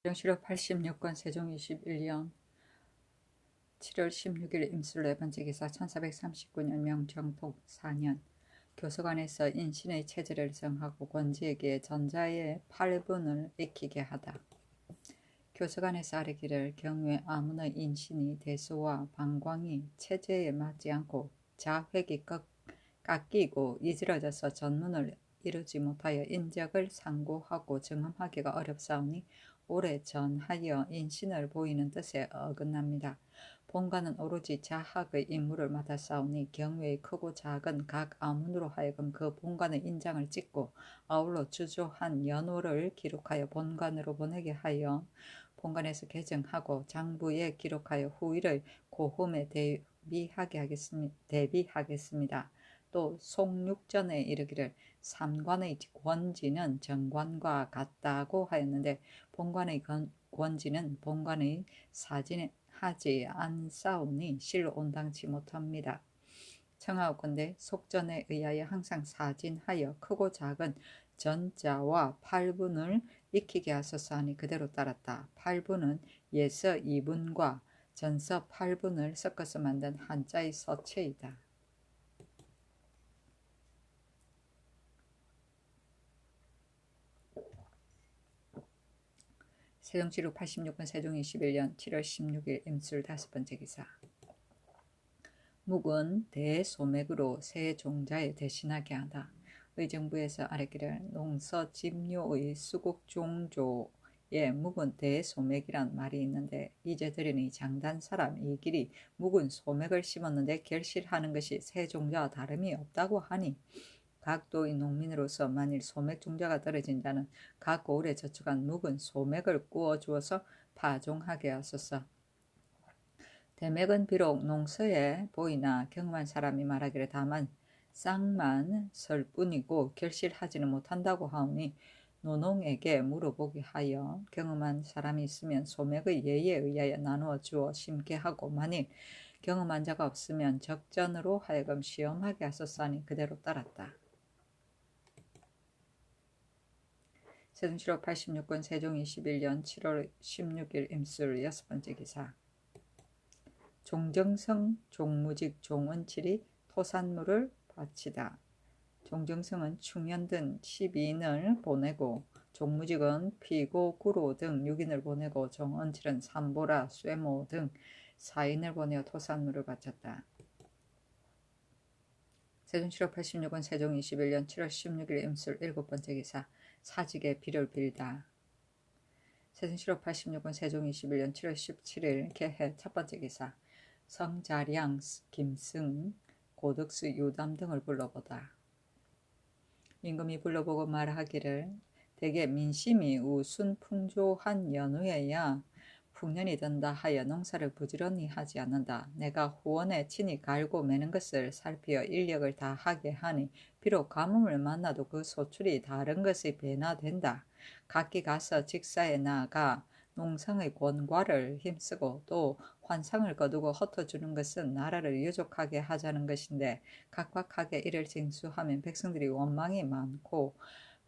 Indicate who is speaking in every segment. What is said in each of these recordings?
Speaker 1: 세종시로 86권 세종 21년 7월 16일 임술 4번째 기사 1439년 명정통 4년 교서관에서 인신의 체제를 정하고 권지에게 전자의 8분을 익히게 하다. 교서관에서 아뢰기를 경우에 아문의 인신이 대소와 방광이 체제에 맞지 않고 자획이 깎이고 이지러져서 전문을 이루지 못하여 인적을 상고하고 증험하기가 어렵사오니 오래 전하여 인신을 보이는 뜻에 어긋납니다. 본관은 오로지 자학의 임무를 맡았사오니 경우에 크고 작은 각 아문으로 하여금 그 본관의 인장을 찍고 아울러 주조한 연호를 기록하여 본관으로 보내게 하여 본관에서 개정하고 장부에 기록하여 후일의 고홈에 대비하겠습니다. 또 송육전에 이르기를 삼관의 권지는 정관과 같다고 하였는데 본관의 권지는 본관의 사진하지 않사오니 실로 온당치 못합니다. 청하옵건대 속전에 의하여 항상 사진하여 크고 작은 전자와 8분을 익히게 하소서 하니 그대로 따랐다. 8분은 예서 2분과 전서 8분을 섞어서 만든 한자의 서체이다. 세종시로 86년 세종 21년 7월 16일 임술 5번째 기사. 묵은 대소맥으로 세종자에 대신하게 하다. 의정부에서 아뢰기를 농서 집료의 수국종조에 묵은 대소맥이란 말이 있는데 이제 들으니 장단 사람 이 길이 묵은 소맥을 심었는데 결실하는 것이 세종자와 다름이 없다고 하니 각 도의 농민으로서 만일 소맥 종자가 떨어진 자는 각 오래 저축한 묵은 소맥을 구워 주어서 파종하게 하소서. 대맥은 비록 농서에 보이나 경험한 사람이 말하기를 다만 쌍만 설 뿐이고 결실하지는 못한다고 하오니 노농에게 물어보게 하여 경험한 사람이 있으면 소맥의 예에 의하여 나누어 주어 심게 하고 만일 경험한 자가 없으면 적전으로 하여금 시험하게 하소서 하니 그대로 따랐다. 세종시로 86권 세종 21년 7월 16일 임술 6번째 기사. 종정성 종무직 종은칠이 토산물을 바치다. 종정성은 충현등 12인을 보내고 종무직은 피고 구로 등 6인을 보내고 종은칠은 삼보라 쇠모 등 4인을 보내어 토산물을 바쳤다. 세종시로 86년 세종 21년 7월 16일 임술 7번째 기사. 사직의 비를 빌다. 세종시로 86년 세종 21년 7월 17일 개해 첫번째 기사. 성자량, 김승, 고덕수, 유담 등을 불러보다. 임금이 불러보고 말하기를 대개 민심이 우순풍조한 연후에야 풍년이 든다 하여 농사를 부지런히 하지 않는다. 내가 후원에 친히 갈고 매는 것을 살피어 인력을 다하게 하니 비록 가뭄을 만나도 그 소출이 다른 것이 배나 된다. 각기 가서 직사에 나아가 농성의 권과를 힘쓰고 또 환상을 거두고 흩어주는 것은 나라를 유족하게 하자는 것인데 각박하게 이를 징수하면 백성들이 원망이 많고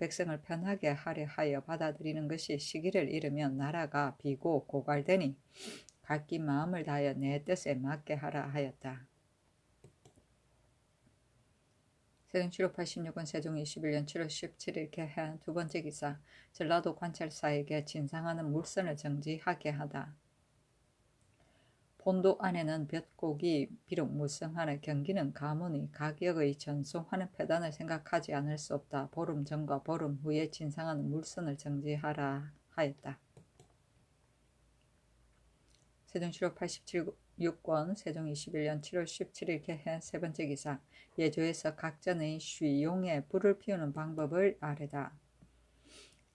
Speaker 1: 백성을 편하게 하려 하여 받아들이는 것이 시기를 잃으면 나라가 비고 고갈되니 각기 마음을 다하여 내 뜻에 맞게 하라 하였다. 세종시로 86년 세종 21년 7월 17일 개해한 두번째 기사. 전라도 관찰사에게 진상하는 물선을 정지하게 하다. 본도 안에는 볕곡이 비록 무성하나 경기는 가문이 가격의 전송하는 패단을 생각하지 않을 수 없다. 보름 전과 보름 후에 진상하는 물선을 정지하라 하였다. 세종시로 86권 세종 21년 7월 17일 개해 세번째 기사. 예조에서 각전의 쉬용에 불을 피우는 방법을 아뢰다.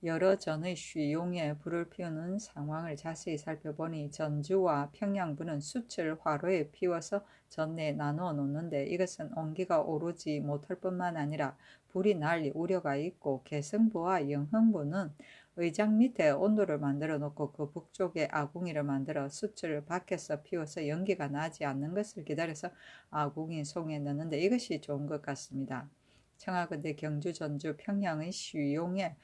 Speaker 1: 여러 전의 쉬용에 불을 피우는 상황을 자세히 살펴보니 전주와 평양부는 숯을 화로에 피워서 전내에 나누어 놓는데 이것은 온기가 오르지 못할 뿐만 아니라 불이 날 우려가 있고 개성부와 영흥부는 의장 밑에 온도를 만들어 놓고 그 북쪽에 아궁이를 만들어 숯을 밖에서 피워서 연기가 나지 않는 것을 기다려서 아궁이 송에 넣는데 이것이 좋은 것 같습니다. 청하건대 경주, 전주, 평양의 쉬용에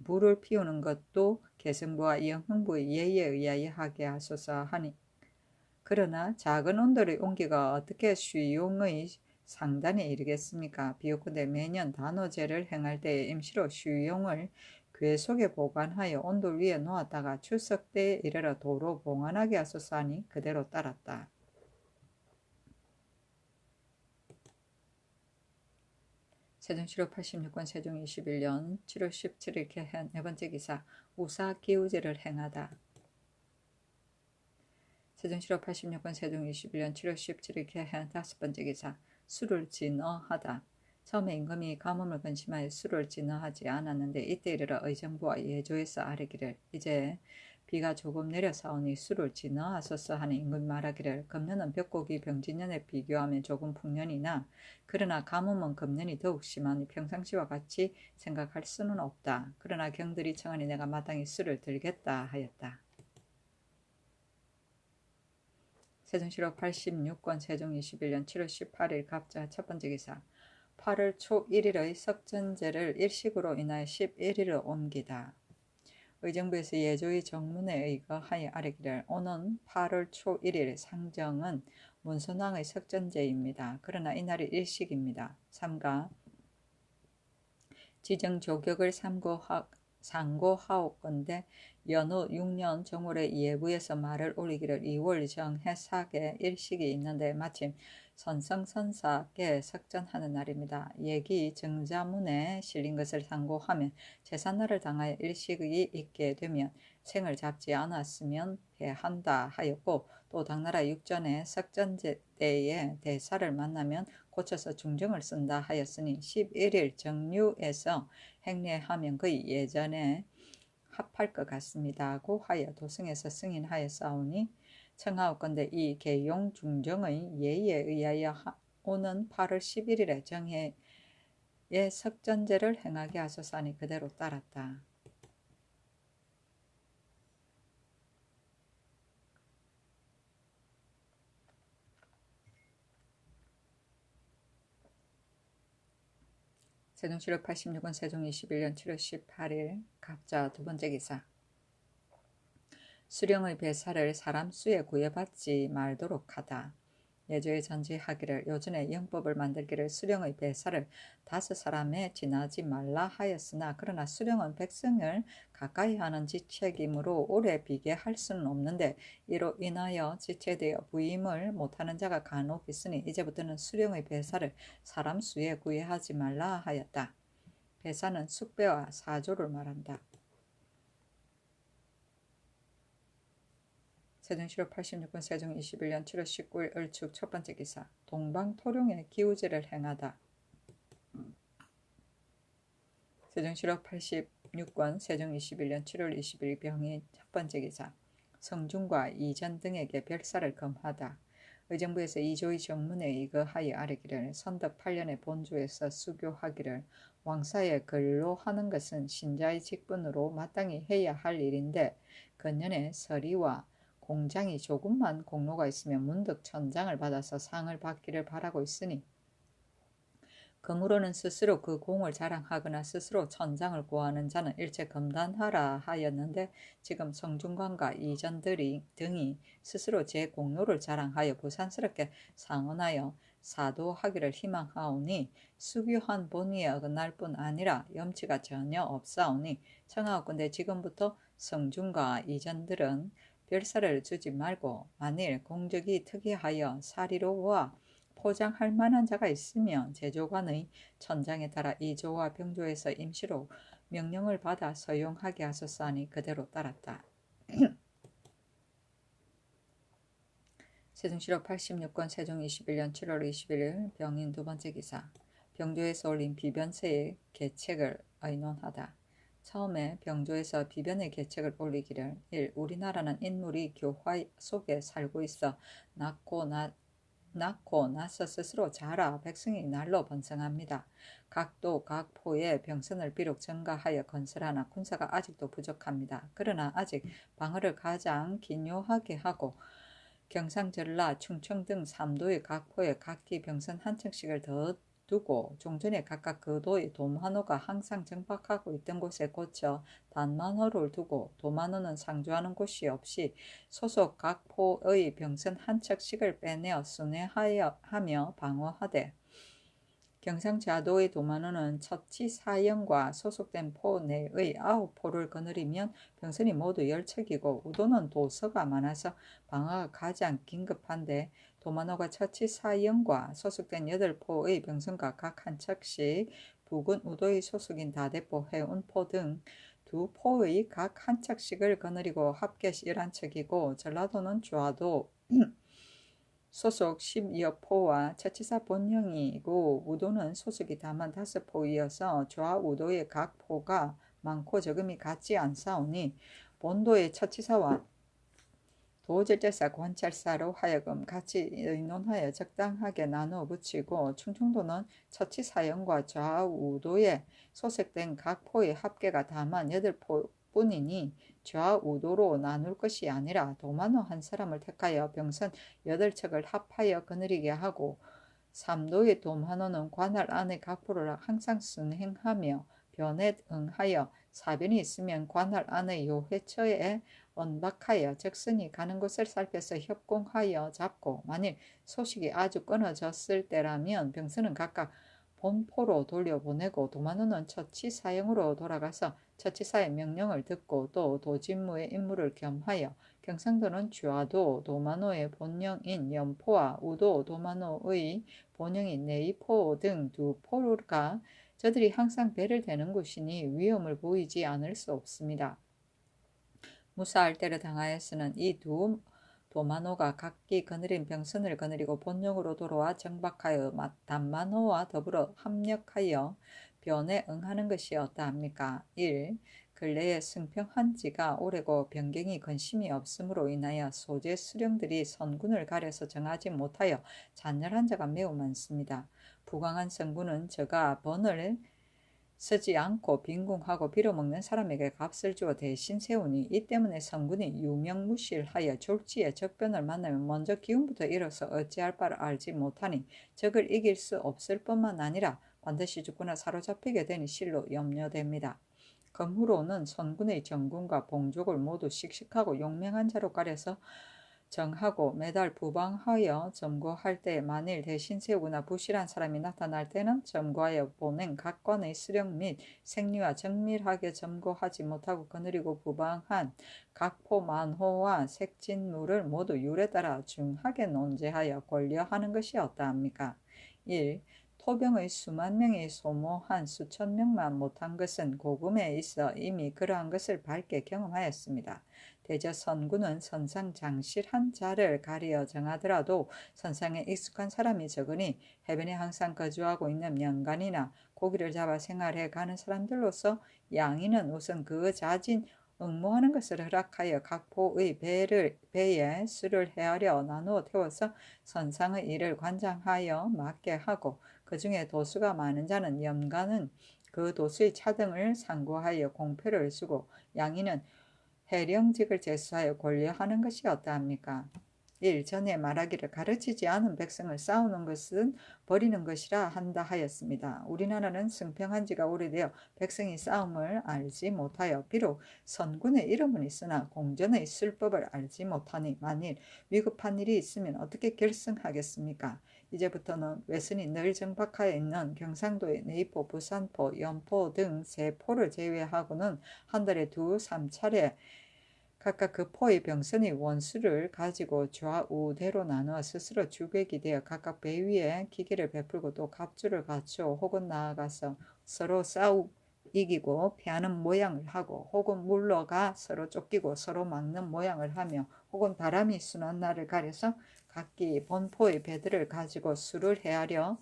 Speaker 1: 불을 피우는 것도 계승부와 영흥부의 예에 의하여 하게 하소서 하니 그러나 작은 온돌의 온기가 어떻게 수용의 상단에 이르겠습니까? 비옥건대 매년 단오제를 행할 때에 임시로 수용을 궤 속에 보관하여 온돌 위에 놓았다가 추석 때에 이르러 도로 봉안하게 하소서 하니 그대로 따랐다. 세종시로 86권 세종 21년 7월 17일 개헌 네 번째 기사 우사 기우제를 행하다. 세종시로 86권 세종 21년 7월 17일 개헌 다섯 번째 기사 술을 진어하다. 처음에 임금이 가뭄을 근심하여 술을 진어하지 않았는데 이때 이르러 의정부와 예조에서 아뢰기를 이제 비가 조금 내려사오니 술을 진어하소서 하는 임금이 말하기를 금년은 벽곡이 병진년에 비교하면 조금 풍년이나 그러나 가뭄은 금년이 더욱 심하니 평상시와 같이 생각할 수는 없다. 그러나 경들이 청하니 내가 마땅히 술을 들겠다 하였다. 세종시로 86권 세종 21년 7월 18일 갑자 첫 번째 기사 8월 초 1일의 석전제를 일식으로 인하여 11일을 옮기다. 의정부에서 예조의 정문에 의거하여 아뢰기를 오는 8월 초 1일 상정은 문선왕의 석전제입니다. 그러나 이날이 일식입니다. 삼가 지정조격을 상고하옵건대 연후 6년 정월에 예부에서 말을 올리기를 2월 정해사계 일식이 있는데 마침 선성선사께 석전하는 날입니다. 예기 정자문에 실린 것을 상고하면 제삿날을 당하여 일식이 있게 되면 생을 잡지 않았으면 패한다 하였고 또 당나라 육전에 석전제 때에 대사를 만나면 고쳐서 중정을 쓴다 하였으니 11일 정류에서 행례하면 거의 예전에 합할 것 같습니다고 하여 도승에서 승인하였사오니 청하옵건대 이 계용 중정의 예에 의하여 오는 8월 11일에 정해의 석전제를 행하게 하소서 하니 그대로 따랐다. 세종시로 86권 세종 21년 7월 18일 갑자 두 번째 기사 수령의 배사를 사람 수에 구애받지 말도록 하다. 예조에 전지하기를 요전에 영법을 만들기를 수령의 배사를 5사람에 지나지 말라 하였으나 그러나 수령은 백성을 가까이 하는 지책이므로 오래 비게 할 수는 없는데 이로 인하여 지체되어 부임을 못하는 자가 간혹 있으니 이제부터는 수령의 배사를 사람 수에 구애하지 말라 하였다. 배사는 숙배와 사조를 말한다. 세종시로 86권 세종 21년 7월 19일 을축 첫 번째 기사 동방토룡의 기우제를 행하다. 세종시로 86권 세종 21년 7월 20일 병인 첫 번째 기사 성중과 이전 등에게 별사를 금하다. 의정부에서 이조의 정문에 의거하여 아뢰기를 선덕 8년에 본조에서 수교하기를 왕사의 글로 하는 것은 신자의 직분으로 마땅히 해야 할 일인데 근년에 서리와 공장이 조금만 공로가 있으면 문득 천장을 받아서 상을 받기를 바라고 있으니 그므로는 스스로 그 공을 자랑하거나 스스로 천장을 구하는 자는 일체 금단하라 하였는데 지금 성중관과 이전들이 등이 스스로 제 공로를 자랑하여 부산스럽게 상언하여 사도하기를 희망하오니 수교한 본의에 어긋날 뿐 아니라 염치가 전혀 없사오니 청하옵건대 지금부터 성중과 이전들은 별사를 주지 말고 만일 공적이 특이하여 사리로와 포장할 만한 자가 있으면 제조관의 천장에 따라 이조와 병조에서 임시로 명령을 받아 서용하게 하소서 하니 그대로 따랐다. 세종시로 86권 세종 21년 7월 21일 병인 두 번째 기사 병조에서 올린 비변세의 계책을 의논하다. 처음에 병조에서 비변의 계책을 올리기를 1. 우리나라는 인물이 교화 속에 살고 있어 낳고 나서 스스로 자라 백성이 날로 번성합니다. 각도 각포에 병선을 비록 증가하여 건설하나 군사가 아직도 부족합니다. 그러나 아직 방어를 가장 기묘하게 하고 경상 전라 충청 등 3도의 각포에 각기 병선 한 척씩을 더 두고 종전에 각각 그 도의 도만호가 항상 정박하고 있던 곳에 고쳐 단만호를 두고 도만호는 상주하는 곳이 없이 소속 각 포의 병선 한 척씩을 빼내어 순회하며 방어하되 경상자도의 도만호는 처치 사형과 소속된 포 내의 9포를 거느리면 병선이 모두 10척이고 우도는 도서가 많아서 방어가 가장 긴급한데 도만호가 처치 사형과 소속된 8포의 병선과 각 한 척씩 북은 우도의 소속인 다대포, 해운포 등 두 포의 각 한 척씩을 거느리고 합계 11척이고 전라도는 주화도 소속 12여 포와 처치사 본령이고 우도는 소속이 다만 5포이어서 좌우도의 각 포가 많고 적음이 같지 않사오니 본도의 처치사와 도절제사 관찰사로 하여금 같이 의논하여 적당하게 나누어 붙이고 충청도는 처치사형과 좌우도에 소속된 각 포의 합계가 다만 8포뿐이니 좌우도로 나눌 것이 아니라 도만호 한 사람을 택하여 병선 8척을 합하여 거느리게 하고 삼도의 도만호는 관할 안의 각 포를 항상 순행하며 변에 응하여 사변이 있으면 관할 안의 요회처에 언박하여 적선이 가는 곳을 살펴서 협공하여 잡고 만일 소식이 아주 끊어졌을 때라면 병선은 각각 본포로 돌려보내고 도만호는 처치사형으로 돌아가서 처치사의 명령을 듣고 또 도진무의 임무를 겸하여 경상도는 주화도 도만호의 본령인 연포와 우도 도만호의 본령인 내이포 등 두 포가 저들이 항상 배를 대는 곳이니 위험을 보이지 않을 수 없습니다. 무사할 때를 당하였으는 이 두 도만호가 각기 거느린 병선을 거느리고 본령으로 돌아와 정박하여 단만호와 더불어 합력하여 변에 응하는 것이 어떠합니까? 1. 근래에 승평한지가 오래고 변경이 근심이 없으므로 인하여 소재 수령들이 선군을 가려서 정하지 못하여 잔열한 자가 매우 많습니다. 부강한 선군은 저가 번을 쓰지 않고 빈궁하고 빌어먹는 사람에게 값을 주어 대신 세우니 이 때문에 선군이 유명무실하여 졸지에 적변을 만나면 먼저 기운부터 잃어서 어찌할 바를 알지 못하니 적을 이길 수 없을 뿐만 아니라 반드시 죽거나 사로잡히게 되니 실로 염려됩니다. 금후로는 선군의 정군과 봉족을 모두 씩씩하고 용맹한 자로 가려서 정하고 매달 부방하여 점거할 때 만일 대신 세우거나 부실한 사람이 나타날 때는 점거하여 보낸 각 관의 수령 및 생리와 정밀하게 점거하지 못하고 거느리고 부방한 각포 만호와 색진물을 모두 율에 따라 중하게 논제하여 권려하는 것이 어떠합니까? 1. 토병의 수만 명이 소모한 수천 명만 못한 것은 고금에 있어 이미 그러한 것을 밝게 경험하였습니다. 대저 선군은 선상 장실한 자를 가리어 정하더라도 선상에 익숙한 사람이 적으니 해변에 항상 거주하고 있는 명간이나 고기를 잡아 생활해 가는 사람들로서 양인은 우선 그 자진 응모하는 것을 허락하여 각 포의 배에 술을 헤아려 나누어 태워서 선상의 일을 관장하여 맡게 하고 그 중에 도수가 많은 자는 염가는 그 도수의 차등을 상고하여 공표를 쓰고 양인은 해령직을 제수하여 권려하는 것이 어떠합니까? 1. 전에 말하기를 가르치지 않은 백성을 싸우는 것은 버리는 것이라 한다 하였습니다. 우리나라는 승평한 지가 오래되어 백성이 싸움을 알지 못하여 비록 선군의 이름은 있으나 공전의 술법을 알지 못하니 만일 위급한 일이 있으면 어떻게 결승하겠습니까? 이제부터는 외선이 늘 정박하여 있는 경상도의 내포, 부산포, 연포 등 세 포를 제외하고는 한 달에 2-3차례 각각 그 포의 병선의 원수를 가지고 좌우대로 나누어 스스로 주객이 되어 각각 배 위에 기계를 베풀고 또 갑주를 갖추어 혹은 나아가서 서로 이기고 패하는 모양을 하고 혹은 물러가 서로 쫓기고 서로 막는 모양을 하며 혹은 바람이 순한 날을 가려서 각기 본포의 배들을 가지고 수를 헤아려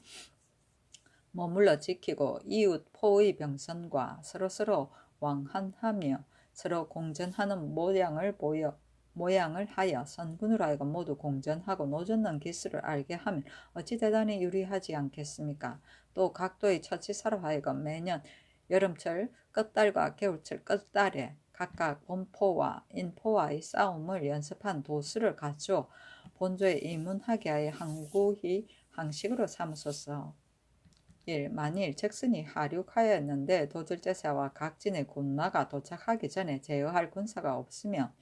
Speaker 1: 머물러 지키고 이웃 포의 병선과 서로서로 왕한하며 서로 공전하는 모양을 하여 선군으로 하여금 모두 공전하고 노젓는 기술을 알게 하면 어찌 대단히 유리하지 않겠습니까? 또 각도의 처치사로 하여금 매년 여름철 끝달과 겨울철 끝달에 각각 본포와 인포와의 싸움을 연습한 도수를 갖추어 본조에 입문하게 하여 항구히 항식으로 삼으소서. 1. 만일 적선이 하륙하였는데 도절제사와 각진의 군마가 도착하기 전에 제어할 군사가 없으면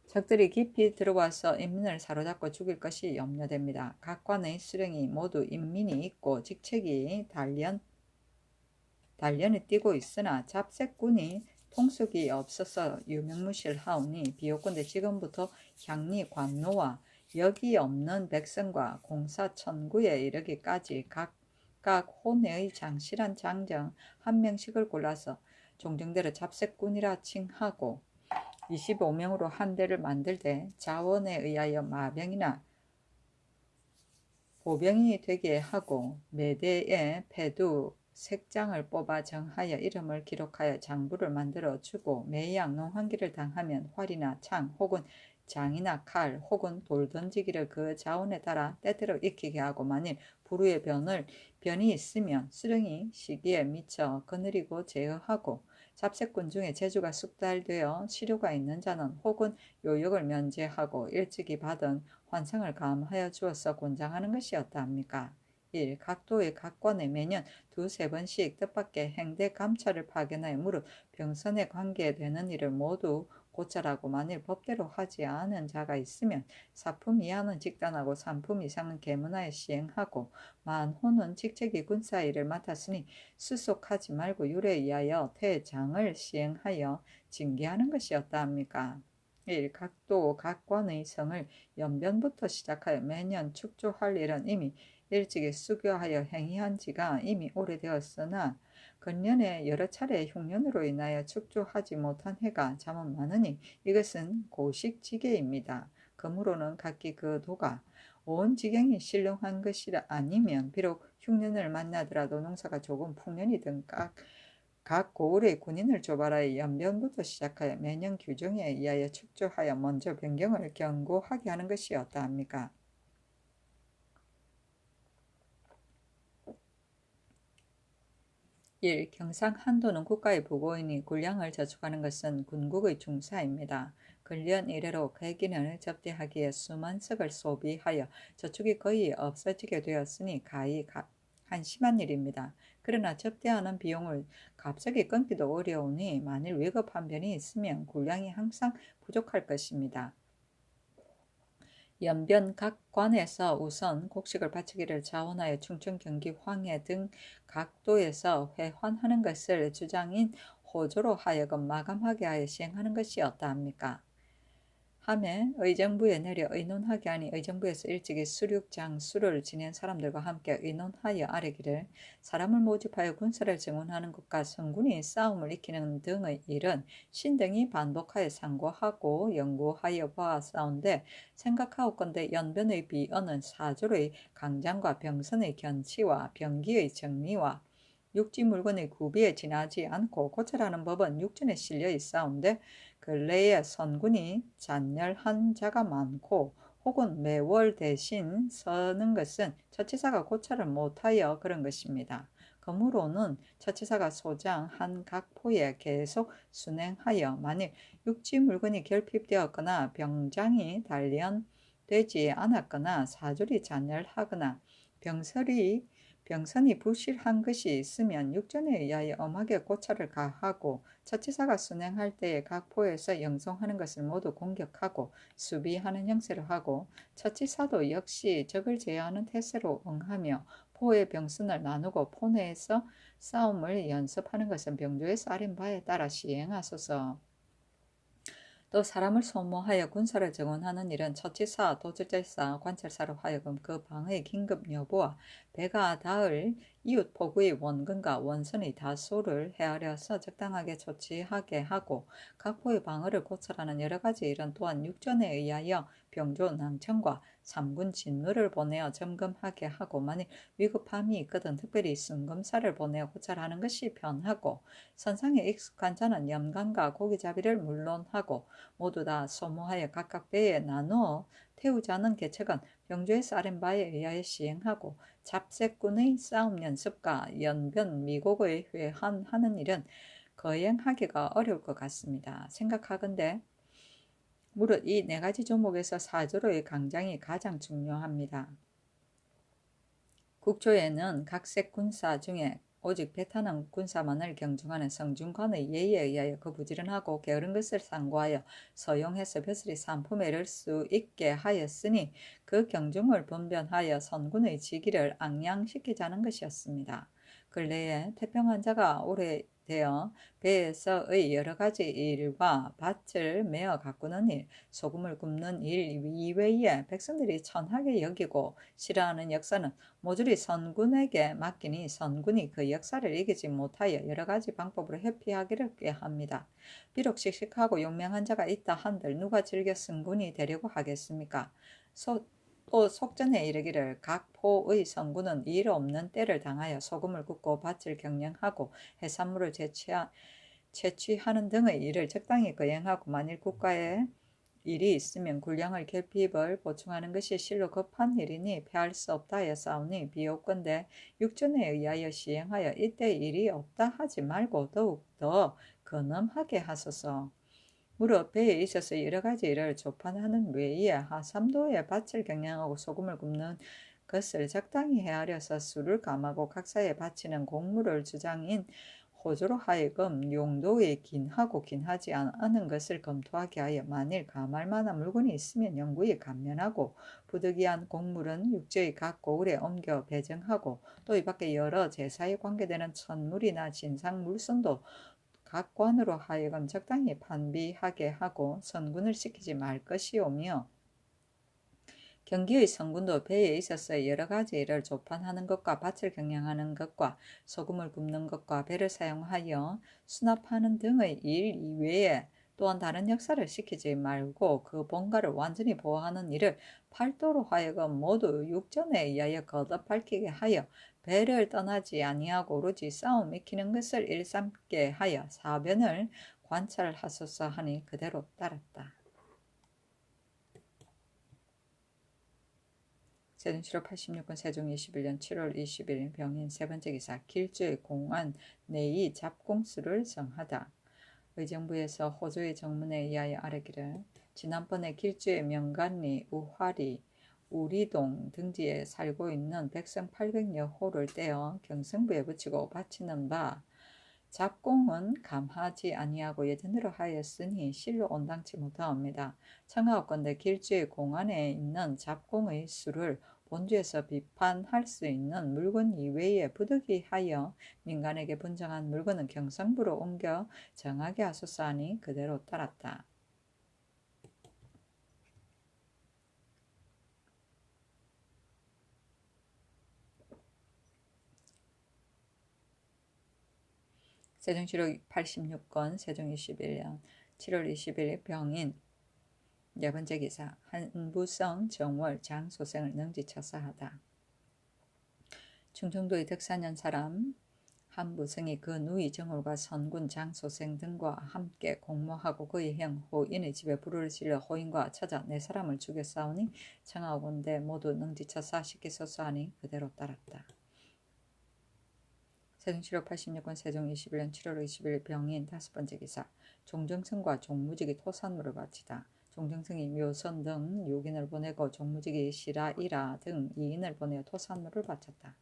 Speaker 1: 적들이 깊이 들어와서 인민을 사로잡고 죽일 것이 염려됩니다. 각 관의 수령이 모두 인민이 있고 직책이 단련이 뛰고 있으나 잡색군이 통속이 없어서 유명무실하오니 비옵건대 지금부터 향리 관노와 역이 없는 백성과 공사천구에 이르기까지 각각 호내의 장실한 장정 한 명씩을 골라서 종정대로 잡색군이라 칭하고 25명으로 한 대를 만들되 자원에 의하여 마병이나 보병이 되게 하고 매대에 패두 색장을 뽑아 정하여 이름을 기록하여 장부를 만들어 주고 매양 농한기를 당하면 활이나 창 혹은 장이나 칼 혹은 돌 던지기를 그 자원에 따라 때때로 익히게 하고 만일 불후의 변이 있으면 수령이 시기에 미쳐 거느리고 제어하고 잡색군 중에 재주가 숙달되어 시료가 있는 자는 혹은 요역을 면제하고 일찍이 받은 환상을 감하여 주어서 권장하는 것이었다 합니까? 1. 각도의 각관에 매년 두세 번씩 뜻밖의 행대 감찰을 파견하여 무릇 병선에 관계되는 일을 모두 고찰하고 만일 법대로 하지 않은 자가 있으면 사품 이하는 직단하고 3품 이상은 계문하여 시행하고 만호는 직책이 군사 일을 맡았으니 수속하지 말고 율에 의하여 퇴장을 시행하여 징계하는 것이었다 합니까? 1. 각도 각관의 성을 연변부터 시작하여 매년 축조할 일은 이미 일찍이 수교하여 행위한 지가 이미 오래되었으나 근년에 여러 차례 흉년으로 인하여 축조하지 못한 해가 잠은 많으니 이것은 고식지계입니다. 그러므로는 각기 그 도가 온 지경이 신령한 것이라 아니면 비록 흉년을 만나더라도 농사가 조금 풍년이든 각 고을의 군인을 조발하여 연변부터 시작하여 매년 규정에 의하여 축조하여 먼저 변경을 경고하게 하는 것이었다 합니까? 1. 경상 한도는 국가의 부고이니 군량을 저축하는 것은 군국의 중사입니다. 근련 이래로 객인을 접대하기에 수만 석을 소비하여 저축이 거의 없어지게 되었으니 가히 한심한 일입니다. 그러나 접대하는 비용을 갑자기 끊기도 어려우니 만일 위급한 변이 있으면 군량이 항상 부족할 것입니다. 연변 각 관에서 우선 곡식을 바치기를 자원하여 충청, 경기, 황해 등 각도에서 회환하는 것을 주장인 호조로 하여금 마감하게 하여 시행하는 것이었다 합니까? 함에 의정부에 내려 의논하게 하니 의정부에서 일찍이 수륙장수를 지낸 사람들과 함께 의논하여 아뢰기를 사람을 모집하여 군사를 증원하는 것과 성군이 싸움을 익히는 등의 일은 신등이 반복하여 상고하고 연구하여 보았사온데 생각하옵건대 연변의 비언은 사졸의 강장과 병선의 견치와 병기의 정리와 육지 물건의 구비에 지나지 않고 고찰하는 법은 육전에 실려 있사온데 근래에 선군이 잔열한 자가 많고 혹은 매월 대신 서는 것은 처치사가 고찰을 못하여 그런 것입니다. 그러므로는 처치사가 소장한 각 포에 계속 순행하여 만일 육지 물건이 결핍되었거나 병장이 단련되지 않았거나 사졸이 잔열하거나 병선이 부실한 것이 있으면 육전에 의하여 엄하게 고찰을 가하고 처치사가 순행할 때에 각 포에서 영송하는 것을 모두 공격하고 수비하는 형세를 하고 처치사도 역시 적을 제어하는 태세로 응하며 포의 병선을 나누고 포 내에서 싸움을 연습하는 것은 병조에서 아린 바에 따라 시행하소서. 또 사람을 소모하여 군사를 증원하는 일은 처치사, 도질제사, 관찰사로 하여금 그 방의 긴급 여부와 배가 닿을 이웃 포구의 원근과 원선의 다소를 헤아려서 적당하게 조치하게 하고 각포의 방어를 고찰하는 여러 가지 일은 또한 육전에 의하여 병조 낭청과 삼군 진무를 보내어 점검하게 하고 만일 위급함이 있거든 특별히 순검사를 보내어 고찰하는 것이 편하고 선상에 익숙한 자는 염관과 고기잡이를 물론하고 모두 다 소모하여 각각 배에 나누어 태우자는 계책은 병조에서 아랜 바에 의하여 시행하고 잡색군의 싸움 연습과 연변 미곡의 회환하는 일은 거행하기가 어려울 것 같습니다. 생각하건대 무릇 이 네 가지 조목에서 사조로의 강장이 가장 중요합니다. 국조에는 각색 군사 중에 오직 배타는 군사만을 경중하는 성중관의 예의에 의하여 그 부지런하고 게으른 것을 상고하여 서용해서 벼슬이 산품에 이를 수 있게 하였으니 그 경중을 분변하여 선군의 직위를 앙양시키자는 것이었습니다. 근래에 태평한 자가 오래되어 배에서의 여러 가지 일과 밭을 메어 가꾸는 일, 소금을 굽는 일 이외에 백성들이 천하게 여기고 싫어하는 역사는 모조리 선군에게 맡기니 선군이 그 역사를 이기지 못하여 여러 가지 방법으로 회피하기를 꾀합니다. 비록 씩씩하고 용맹한 자가 있다 한들 누가 즐겨 승군이 되려고 하겠습니까? 또 속전에 이르기를 각 포의 선군은 일 없는 때를 당하여 소금을 굽고 밭을 경영하고 해산물을 채취하는 등의 일을 적당히 거행하고 만일 국가에 일이 있으면 군량을 결핍을 보충하는 것이 실로 급한 일이니 패할 수 없다 하였사오니 비옵건대 육전에 의하여 시행하여 이때 일이 없다 하지 말고 더욱더 근엄하게 하소서. 무릇 배에 있어서 여러 가지 일을 조판하는 외에 하삼도에 밭을 경영하고 소금을 굽는 것을 적당히 헤아려서 수를 감하고 각사에 바치는 공물을 주장인 호조로 하여금 용도에 긴하고 긴하지 않은 것을 검토하게 하여 만일 감할 만한 물건이 있으면 영구히 감면하고 부득이한 공물은 육지의 각 고을에 옮겨 배정하고 또 이 밖에 여러 제사에 관계되는 천물이나 진상 물선도 각 관으로 하여금 적당히 판비하게 하고 선군을 시키지 말 것이오며 경기의 성군도 배에 있어서 여러 가지 일을 조판하는 것과 밭을 경영하는 것과 소금을 굽는 것과 배를 사용하여 수납하는 등의 일 이외에 또한 다른 역사를 시키지 말고 그 본가를 완전히 보호하는 일을 팔도로 하여금 모두 육전에 의하여 거듭 밝히게 하여 배를 떠나지 아니하고 오로지 싸움 익히는 것을 일삼게 하여 사변을 관찰하소서 하니 그대로 따랐다. 세종시로 86권 세종 21년 7월 20일 병인 세 번째 기사 길주의 공안 내이 잡공수를 정하다. 의정부에서 호조의 정문에 의하여 아뢰기를 지난번에 길주의 명간리, 우화리, 우리동 등지에 살고 있는 백성 800여 호를 떼어 경성부에 붙이고 바치는 바 잡공은 감하지 아니하고 예전대로 하였으니 실로 온당치 못하옵니다. 청하옵건대 길주의 공안에 있는 잡공의 수를 본주에서 비판할 수 있는 물건 이외에 부득이하여 민간에게 분정한 물건은 경성부로 옮겨 정하게 하소서 하니 그대로 따랐다. 세종시로 86권 세종 21년 7월 20일 병인 네 번째 기사 한부성 정월 장소생을 능지처사하다. 충청도의 덕산현 사람 한부성이 그 누이 정월과 선군 장소생 등과 함께 공모하고 그의 형 호인의 집에 불을 질러 호인과 처자 네 사람을 죽여 싸우니 청하오건대 모두 능지처사시키소서 하니 그대로 따랐다. 세종시로 86권 세종 21년 7월 20일 병인 다섯 번째 기사 종정승과 종무직이 토산물을 바치다. 종정승이 묘선 등 6인을 보내고 종무직이 시라이라 등 2인을 보내어 토산물을 바쳤다.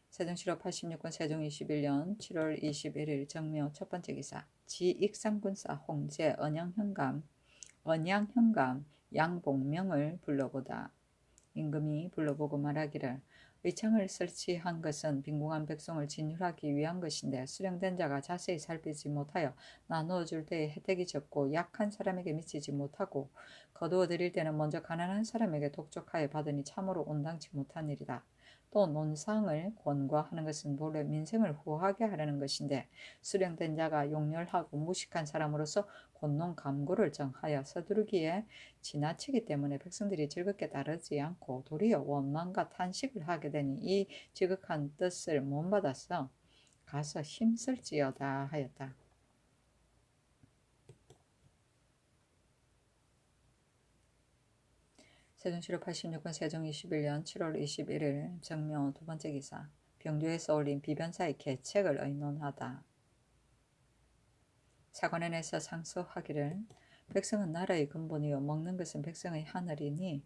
Speaker 1: 세종시로 86권 세종 21년 7월 21일 정묘 첫 번째 기사 지익상군사 홍제 언양현감 양봉명을 불러보다. 임금이 불러보고 말하기를 의창을 설치한 것은 빈궁한 백성을 진율하기 위한 것인데 수령된 자가 자세히 살피지 못하여 나누어 줄 때에 혜택이 적고 약한 사람에게 미치지 못하고 거두어 드릴 때는 먼저 가난한 사람에게 독촉하여 받으니 참으로 온당치 못한 일이다. 또 논상을 권고하는 것은 본래 민생을 후하게 하려는 것인데 수령된 자가 용렬하고 무식한 사람으로서 권농 감고를 정하여 서두르기에 지나치기 때문에 백성들이 즐겁게 따르지 않고 도리어 원망과 탄식을 하게 되니 이 지극한 뜻을 못 받아서 가서 힘쓸지어다 하였다. 세종시로 86권 세종 21년 7월 21일 정묘 두 번째 기사 병조에서 올린 비변사의 계책을 의논하다. 사관원에서 상소하기를 백성은 나라의 근본이요 먹는 것은 백성의 하늘이니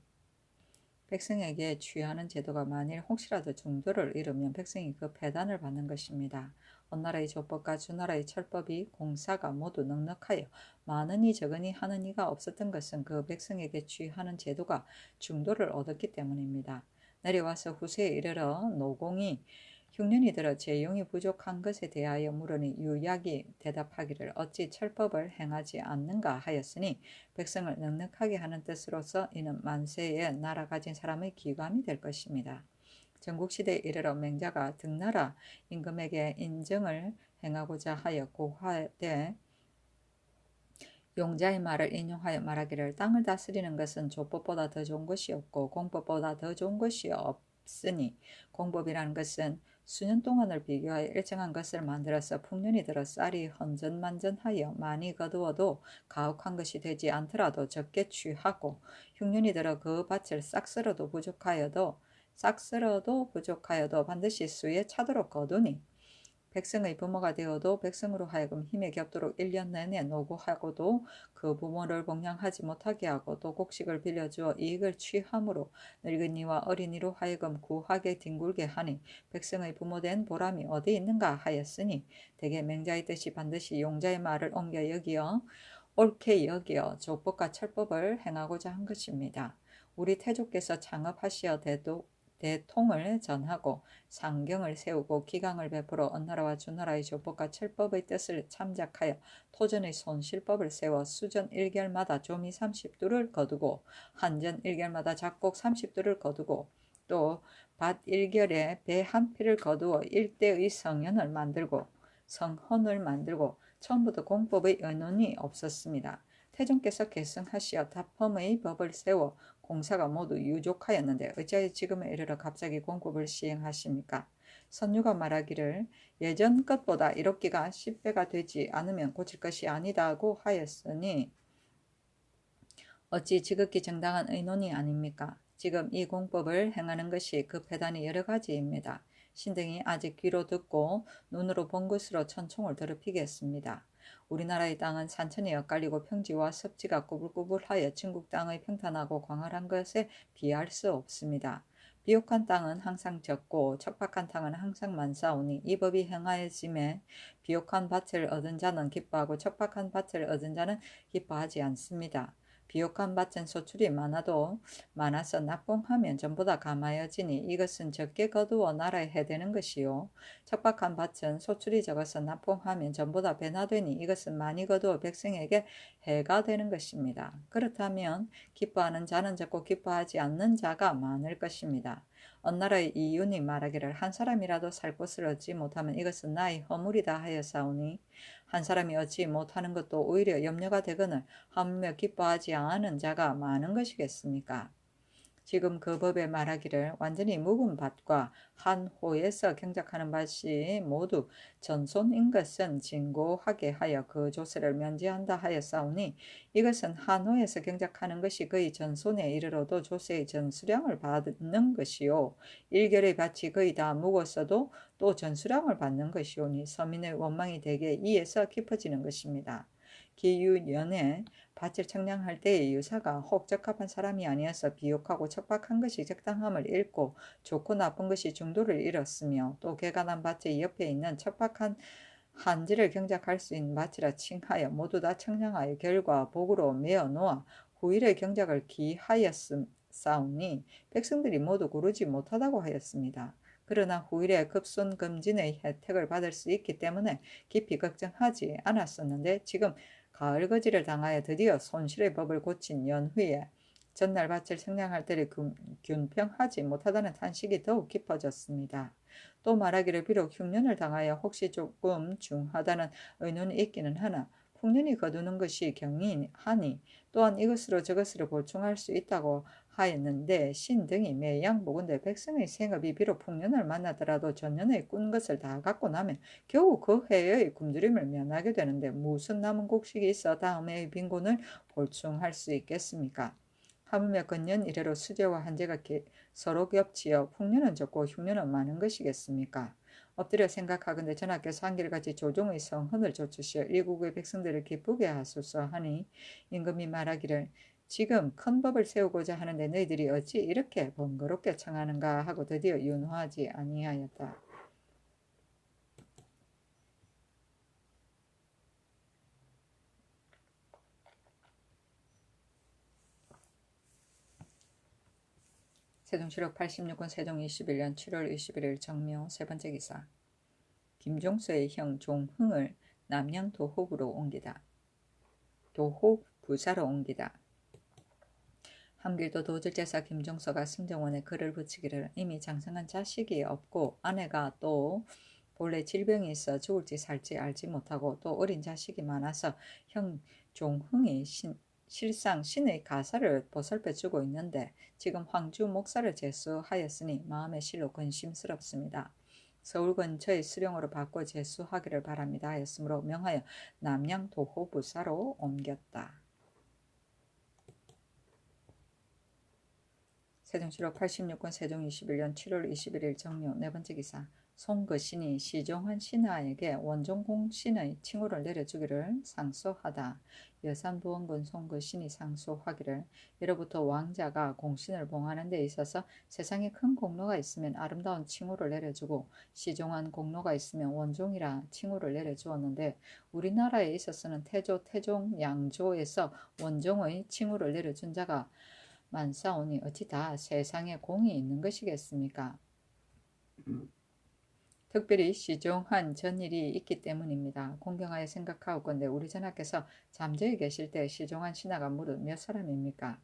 Speaker 1: 백성에게 취하는 제도가 만일 혹시라도 중도를 이루면 백성이 그 폐단을 받는 것입니다. 어느 나라의 조법과 주나라의 철법이 공사가 모두 넉넉하여 많으니 적으니 하는 이가 없었던 것은 그 백성에게 취하는 제도가 중도를 얻었기 때문입니다. 내려와서 후세에 이르러 노공이 흉년이 들어 재용이 부족한 것에 대하여 물으니 유약이 대답하기를 어찌 철법을 행하지 않는가 하였으니 백성을 넉넉하게 하는 뜻으로서 이는 만세에 나라 가진 사람의 기감이 될 것입니다. 전국시대에 이르러 맹자가 등나라 임금에게 인정을 행하고자 하여 고화되 용자의 말을 인용하여 말하기를 땅을 다스리는 것은 조법보다 더 좋은 것이 없고 공법보다 더 좋은 것이 없으니 공법이라는 것은 수년 동안을 비교하여 일정한 것을 만들어서 풍년이 들어 쌀이 헌전만전하여 많이 거두어도 가혹한 것이 되지 않더라도 적게 취하고 흉년이 들어 그 밭을 싹쓸어도 부족하여도 반드시 수에 차도록 거두니 백성의 부모가 되어도 백성으로 하여금 힘에 겹도록 1년 내내 노고하고도 그 부모를 복양하지 못하게 하고 또 곡식을 빌려주어 이익을 취함으로 늙은이와 어린이로 하여금 구하게 뒹굴게 하니 백성의 부모된 보람이 어디 있는가 하였으니 대개 맹자의 뜻이 반드시 용자의 말을 옳게 여기어 조법과 철법을 행하고자 한 것입니다. 우리 태조께서 창업하시어 대통을 전하고 상경을 세우고 기강을 베풀어 언나라와 주나라의 조법과 철법의 뜻을 참작하여 토전의 손실법을 세워 수전 1결마다 조미 30두를 거두고 한전 1결마다 작곡 30두를 거두고 또 밭 1결에 배 한 피를 거두어 일대의 성헌을 만들고 처음부터 공법의 의논이 없었습니다. 태종께서 계승하시어 다펌의 법을 세워 공사가 모두 유족하였는데 어찌하여 지금에 이르러 갑자기 공법을 시행하십니까? 선유가 말하기를 예전 것보다 이롭기가 10배가 되지 않으면 고칠 것이 아니다고 하였으니 어찌 지극히 정당한 의논이 아닙니까? 지금 이 공법을 행하는 것이 그 폐단이 여러 가지입니다. 신등이 아직 귀로 듣고 눈으로 본 것으로 천총을 더럽히겠습니다. 우리나라의 땅은 산천이 엇갈리고 평지와 섭지가 꾸불꾸불하여 중국 땅의 평탄하고 광활한 것에 비할 수 없습니다. 비옥한 땅은 항상 적고 척박한 땅은 항상 많사오니 이 법이 행하여짐에 비옥한 밭을 얻은 자는 기뻐하고 척박한 밭을 얻은 자는 기뻐하지 않습니다. 비옥한 밭은 소출이 많아서 납봉하면 전보다 감하여지니 이것은 적게 거두어 나라에 해되는 것이요. 척박한 밭은 소출이 적어서 납봉하면 전보다 배나되니 이것은 많이 거두어 백성에게 해가 되는 것입니다. 그렇다면 기뻐하는 자는 적고 기뻐하지 않는 자가 많을 것입니다. 어느 나라의 이윤이 말하기를 한 사람이라도 살 곳을 얻지 못하면 이것은 나의 허물이다 하여사오니 한 사람이 얻지 못하는 것도 오히려 염려가 되거늘 하물며 기뻐하지 않은 자가 많은 것이겠습니까? 지금 그 법에 말하기를 완전히 묵은 밭과 한 호에서 경작하는 밭이 모두 전손인 것은 진고하게 하여 그 조세를 면제한다 하였사오니 이것은 한 호에서 경작하는 것이 거의 전손에 이르러도 조세의 전수량을 받는 것이요 일결의 밭이 거의 다 묵었어도 또 전수량을 받는 것이오니 서민의 원망이 대개 이에서 깊어지는 것입니다. 기유년에 밭을 청량할 때의 유사가 혹 적합한 사람이 아니어서 비옥하고 척박한 것이 적당함을 잃고 좋고 나쁜 것이 중도를 잃었으며 또 개간한 밭의 옆에 있는 척박한 한지를 경작할 수 있는 밭이라 칭하여 모두 다 청량하여 결과 복으로 메어 놓아 후일의 경작을 기하였사오니 백성들이 모두 고르지 못하다고 하였습니다. 그러나 후일에 급손금진의 혜택을 받을 수 있기 때문에 깊이 걱정하지 않았었는데 지금 가을거지를 당하여 드디어 손실의 법을 고친 연후에 전날 밭을 청량할 때를 균평하지 못하다는 탄식이 더욱 깊어졌습니다. 또 말하기를 비록 흉년을 당하여 혹시 조금 중하다는 의논이 있기는 하나 풍년이 거두는 것이 경이하니 또한 이것으로 저것으로 보충할 수 있다고 하였는데 신등이 매양보건대 백성의 생업이 비록 풍년을 만나더라도 전년에 꾼 것을 다 갖고 나면 겨우 그 해의 굶주림을 면하게 되는데 무슨 남은 곡식이 있어 다음 해의 빈곤을 보충할 수 있겠습니까? 하물며 건년 이래로 수재와 한재가 서로 겹치어 풍년은 적고 흉년은 많은 것이겠습니까? 엎드려 생각하건대 전하께서 한결같이 조종의 성헌을 조추시어 일국의 백성들을 기쁘게 하소서 하니 임금이 말하기를 지금 큰 법을 세우고자 하는데 너희들이 어찌 이렇게 번거롭게 청하는가 하고 드디어 윤화하지 아니하였다. 세종시록 86권 세종 21년 7월 21일 정묘 세 번째 기사. 김종서의 형 종흥을 남양 도호부로 옮기다. 도호 부사로 옮기다. 함길도 도질제사 김종서가 승정원에 글을 붙이기를 이미 장성한 자식이 없고 아내가 또 본래 질병이 있어 죽을지 살지 알지 못하고 또 어린 자식이 많아서 형 종흥이 실상 신의 가사를 보살펴 주고 있는데 지금 황주 목사를 제수하였으니 마음에 실로 근심스럽습니다. 서울 근처의 수령으로 바꿔 제수하기를 바랍니다 하였으므로 명하여 남양 도호부사로 옮겼다. 세종시록 86권 세종 21년 7월 21일 정묘 네 번째 기사. 송거신이 시종한 신하에게 원종공 신의 칭호를 내려주기를 상소하다. 여산부원군 송거신이 상소하기를 예로부터 왕자가 공신을 봉하는 데 있어서 세상에 큰 공로가 있으면 아름다운 칭호를 내려주고 시종한 공로가 있으면 원종이라 칭호를 내려주었는데 우리나라에 있어서는 태조, 태종, 양조에서 원종의 칭호를 내려준 자가 만사오니 어찌 다 세상에 공이 있는 것이겠습니까? 특별히 시종한 전일이 있기 때문입니다. 공경하여 생각하옵건대 우리 전하께서 잠재해 계실 때 시종한 신하가 무릇 몇 사람입니까?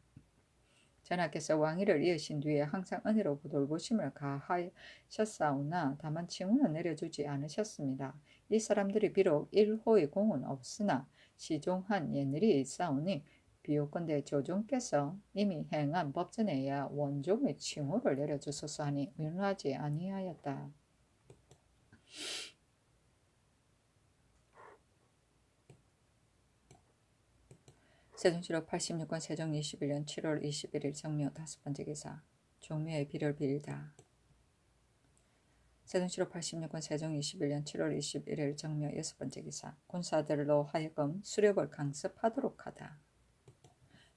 Speaker 1: 전하께서 왕위를 이으신 뒤에 항상 은혜로 돌보심을 가하셨사오나 다만 칭호는 내려주지 않으셨습니다. 이 사람들이 비록 일호의 공은 없으나 시종한 예늘이 있사오니 비옵건대 조종께서 이미 행한 법전에야 원종의 칭호를 내려주소서 하니 윤하지 아니하였다. 세종시록 86권 세종 21년 7월 21일 정묘 다섯 번째 기사. 종묘의 비를 빌다. 세종시록 86권 세종 21년 7월 21일 정묘 여섯 번째 기사. 군사들로 하여금 수렵을 강습하도록 하다.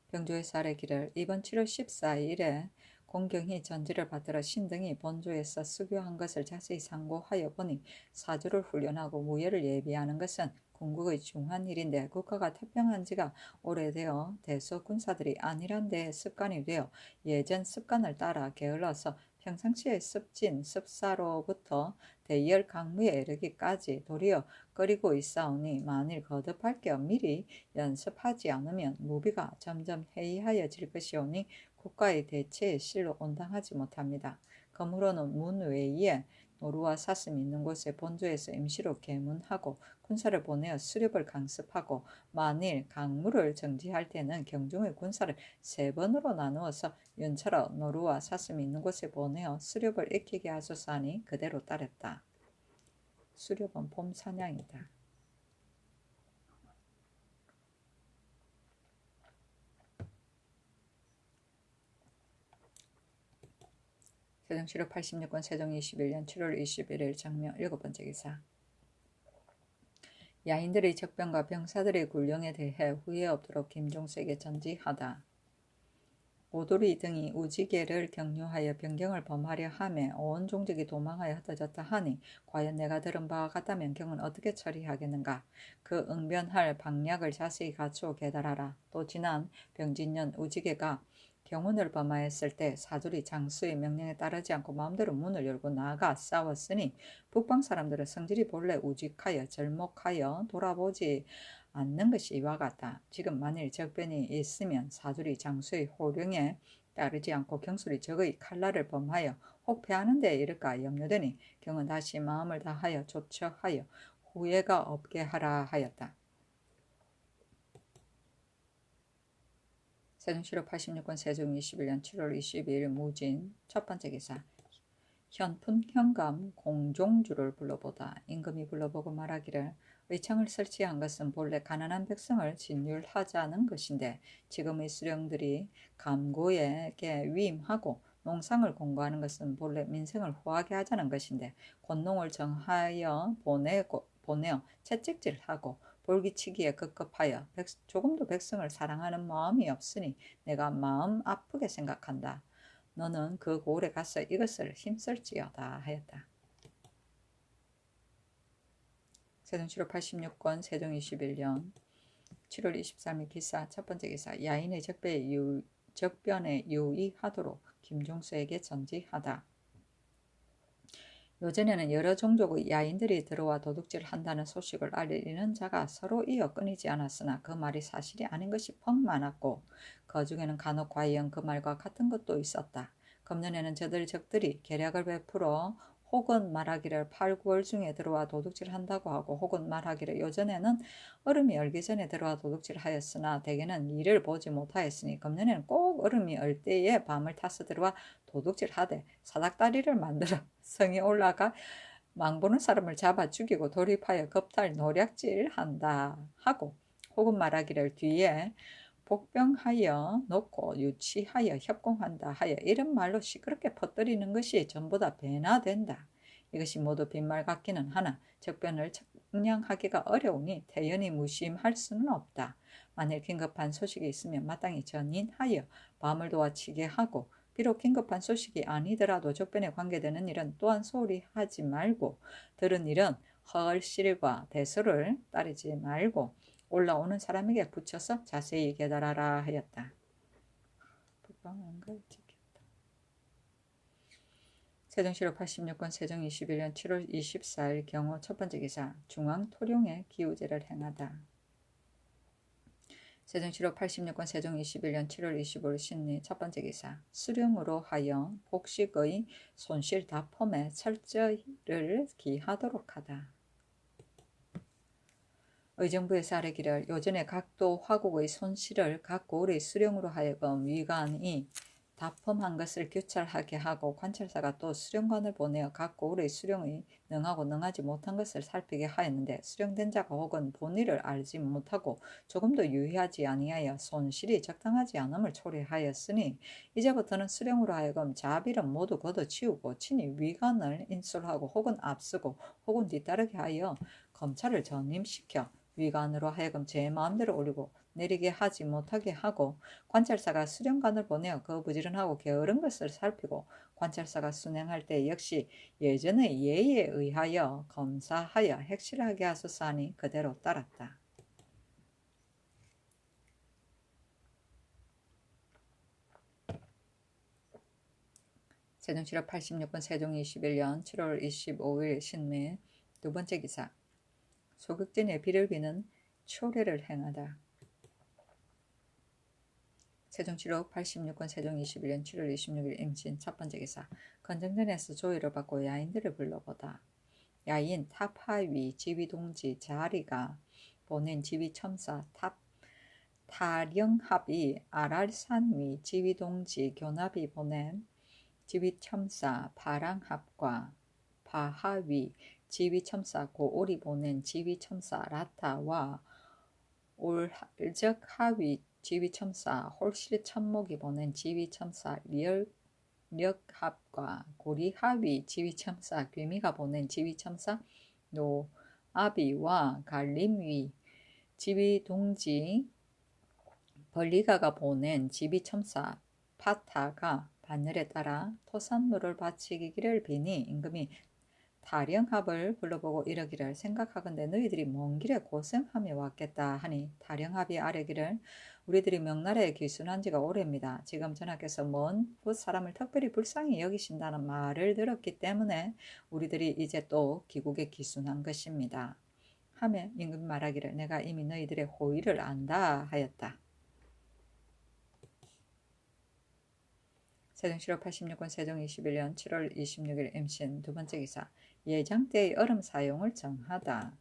Speaker 1: 병조의 사례기를 이번 7월 14일에 공경이 전지를 받들어 신등이 본조에서 수교한 것을 자세히 상고하여 보니 사주를 훈련하고 무예를 예비하는 것은 궁극의 중한 일인데 국가가 태평한 지가 오래되어 대소 군사들이 안일한 데에 습관이 되어 예전 습관을 따라 게을러서 평상시에 습진, 습사로부터 대열 강무에 이르기까지 도리어 끓이고 있사오니 만일 거듭할 겸 미리 연습하지 않으면 무비가 점점 해이하여질 것이오니 국가의 대체에 실로 온당하지 못합니다. 그러므로는 문 외에 노루와 사슴이 있는 곳에 본조에서 임시로 계문하고 군사를 보내어 수렵을 강습하고 만일 강무를 정지할 때는 경중의 군사를 세 번으로 나누어서 연차로 노루와 사슴이 있는 곳에 보내어 수렵을 익히게 하소서 하니 그대로 따랐다. 수렵은 봄 사냥이다. 세종시록 86권 세종 21년 7월 21일 정묘 일곱 번째 기사. 야인들의 적병과 병사들의 굴령에 대해 후회 없도록 김종서에게 전지하다. 오도리 등이 우지계를 경유하여 변경을 범하려 하며 온 종족이 도망하여 흩어졌다 하니 과연 내가 들은 바와 같다면 경은 어떻게 처리하겠는가? 그 응변할 방략을 자세히 갖추어 계달하라. 또 지난 병진년 우지계가 경운을 범하였을 때 사두리 장수의 명령에 따르지 않고 마음대로 문을 열고 나아가 싸웠으니 북방 사람들은 성질이 본래 우직하여 절목하여 돌아보지 않는 것이 이와 같다. 지금 만일 적변이 있으면 사두리 장수의 호령에 따르지 않고 경술이 적의 칼날을 범하여 혹패하는 데 이를까 염려되니 경은 다시 마음을 다하여 조처하여 후회가 없게 하라 하였다. 세종시록 86권 세종 21년 7월 22일 무진 첫 번째 기사. 현푼 현감 공종주를 불러보다. 임금이 불러보고 말하기를 의창을 설치한 것은 본래 가난한 백성을 진율하자는 것인데 지금의 수령들이 감고에게 위임하고 농상을 공고하는 것은 본래 민생을 후하게 하자는 것인데 권농을 정하여 보내어 채찍질하고 볼기치기에 급급하여 조금도 백성을 사랑하는 마음이 없으니 내가 마음 아프게 생각한다. 너는 그 고을에 가서 이것을 힘쓸지어다 하였다. 세종시로 86권 세종 21년 7월 23일 기사 첫 번째 기사 야인의 적변에 유의하도록 김종수에게 전지하다. 요전에는 여러 종족의 야인들이 들어와 도둑질을 한다는 소식을 알리는 자가 서로 이어 끊이지 않았으나 그 말이 사실이 아닌 것이 퍽 많았고 그 중에는 간혹 과연 그 말과 같은 것도 있었다. 금년에는 저들 적들이 계략을 베풀어 혹은 말하기를 8, 9월 중에 들어와 도둑질 한다고 하고 혹은 말하기를 요전에는 얼음이 얼기 전에 들어와 도둑질 하였으나 대개는 이를 보지 못하였으니 금년에는 꼭 얼음이 얼 때에 밤을 타서 들어와 도둑질 하되 사닥다리를 만들어 성에 올라가 망보는 사람을 잡아 죽이고 돌입하여 겁탈 노략질 한다 하고 혹은 말하기를 뒤에 복병하여 놓고 유치하여 협공한다 하여 이런 말로 시끄럽게 퍼뜨리는 것이 전부 다 배나 된다. 이것이 모두 빈말 같기는 하나 적변을 측량하기가 어려우니 태연히 무심할 수는 없다. 만일 긴급한 소식이 있으면 마땅히 전인하여 밤을 도와치게 하고 비록 긴급한 소식이 아니더라도 적변에 관계되는 일은 또한 소홀히 하지 말고 들은 일은 허을실과 대수를 따르지 말고 올라오는 사람에게 붙여서 자세히 깨달아라 하였다. 세종시로 86권 세종 21년 7월 24일 경호 첫 번째 기사 중앙토룡에 기우제를 행하다. 세종시로 86권 세종 21년 7월 25일 신리 첫 번째 기사 수령으로 하여 복식의 손실 다폼에 철저히를 기하도록 하다. 의정부에서 아뢰기를 요전에 각도 화국의 손실을 각 고을의 수령으로 하여금 위관이 다품한 것을 규찰하게 하고 관찰사가 또 수령관을 보내어 각 고을의 수령이 능하고 능하지 못한 것을 살피게 하였는데 수령된 자가 혹은 본의를 알지 못하고 조금도 유의하지 아니하여 손실이 적당하지 않음을 초래하였으니 이제부터는 수령으로 하여금 자비를 모두 걷어치우고 친히 위관을 인술하고 혹은 앞서고 혹은 뒤따르게 하여 검찰을 전임시켜 위관으로 하여금 제 마음대로 올리고 내리게 하지 못하게 하고 관찰사가 수령관을 보내어 그 부지런하고 게으른 것을 살피고 관찰사가 순행할 때 역시 예전의 예에 의하여 검사하여 핵실하게 하소서 하니 그대로 따랐다. 세종시로 86권 세종 21년 7월 25일 신매 두 번째 기사 소극전의 비를 비는 초례를 행하다. 세종시로 86권 세종 21년 7월 26일 임신 첫 번째 기사 건정전에서 조의를 받고 야인들을 불러보다. 야인 탑하위 지휘동지 자리가 보낸 지휘첨사 타령합이 아랄산위 지휘동지 교납이 보낸 지휘첨사 파랑합과 바하위 지휘첨사 고올이 보낸 지휘첨사 라타와 올적하위 지휘첨사 홀실천목이 보낸 지휘첨사 력합과 고리하위 지휘첨사 귀미가 보낸 지휘첨사 노아비와 갈림위 지휘동지 벌리가가 보낸 지휘첨사 파타가 반열에 따라 토산물을 바치기를 비니 임금이 타령합을 불러보고 이러기를 생각하건대 너희들이 먼 길에 고생하며 왔겠다 하니 타령합이 아뢰기를 우리들이 명나라에 귀순한 지가 오래입니다. 지금 전하께서 먼 곳 사람을 특별히 불쌍히 여기신다는 말을 들었기 때문에 우리들이 이제 또 귀국에 귀순한 것입니다. 하며 임금이 말하기를 내가 이미 너희들의 호의를 안다 하였다. 세종시로 86권 세종 21년 7월 26일 임신 두 번째 기사 예장 때의 얼음 사용을 정하다.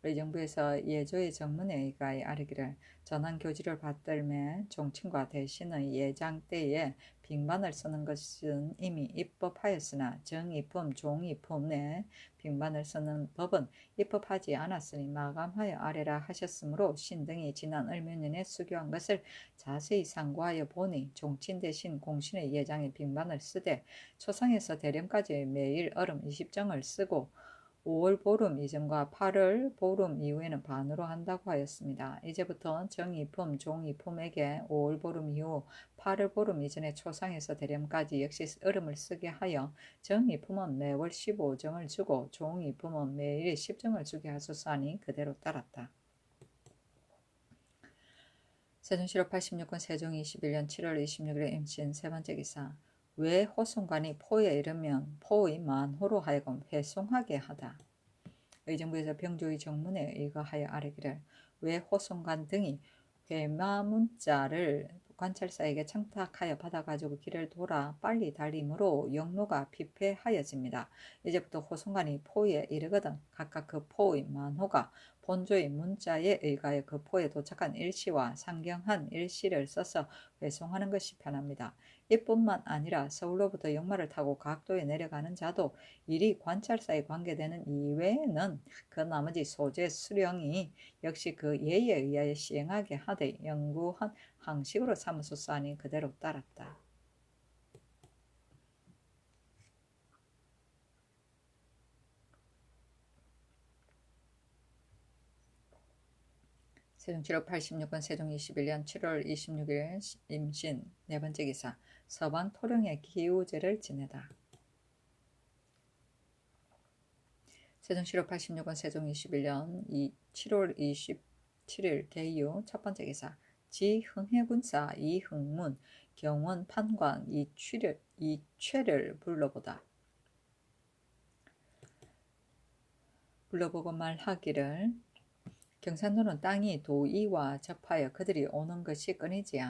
Speaker 1: 의정부에서 예조의 정문에 의가에 아뢰기를 전한 교지를 받들매 종친과 대신의 예장 때에 빙반을 쓰는 것은 이미 입법하였으나 정입품, 종입품 내 빙반을 쓰는 법은 입법하지 않았으니 마감하여 아뢰라 하셨으므로 신등이 지난 을묘년에 수교한 것을 자세히 상고하여 보니 종친 대신 공신의 예장에 빙반을 쓰되 초상에서 대령까지 매일 얼음 20정을 쓰고 5월 보름 이전과 8월 보름 이후에는 반으로 한다고 하였습니다. 이제부터 정이품, 종이품에게 5월 보름 이후 8월 보름 이전의 초상에서 대렴까지 역시 얼음을 쓰게 하여 정이품은 매월 15정을 주고 종이품은 매일 10정을 주게 하소서 하니 그대로 따랐다. 세종시로 86권 세종 21년 7월 26일 임신 세 번째 기사. 왜 호송관이 포에 이르면 포의 만호로 하여금 회송하게 하다. 의정부에서 병조의 정문에 의거하여 아뢰기를 왜 호송관 등이 회마문자를 관찰사에게 청탁하여 받아가지고 길을 돌아 빨리 달림으로 영로가 피폐하여집니다. 이제부터 호송관이 포에 이르거든 각각 그 포의 만호가 본조의 문자에 의하여 그 포에 도착한 일시와 상경한 일시를 써서 회송하는 것이 편합니다. 이뿐만 아니라 서울로부터 역마를 타고 각도에 내려가는 자도 이리 관찰사에 관계되는 이외에는 그 나머지 소재 수령이 역시 그 예에 의하여 시행하게 하되 영구한 항식으로 삼으소서 하니 그대로 따랐다. 세종 7월 86권 세종 21년 7월 26일 임신 네 번째 기사. 서방 토령의 기우제를 지내다. 세종 7월 86권 세종 21년 7월 27일 개유 첫 번째 기사. 지흥해군사 이흥문 경원 판관 이최를 불러보고 말하기를 경산도는 땅이 도이와 접하여 그들이 오는 것이 끊이지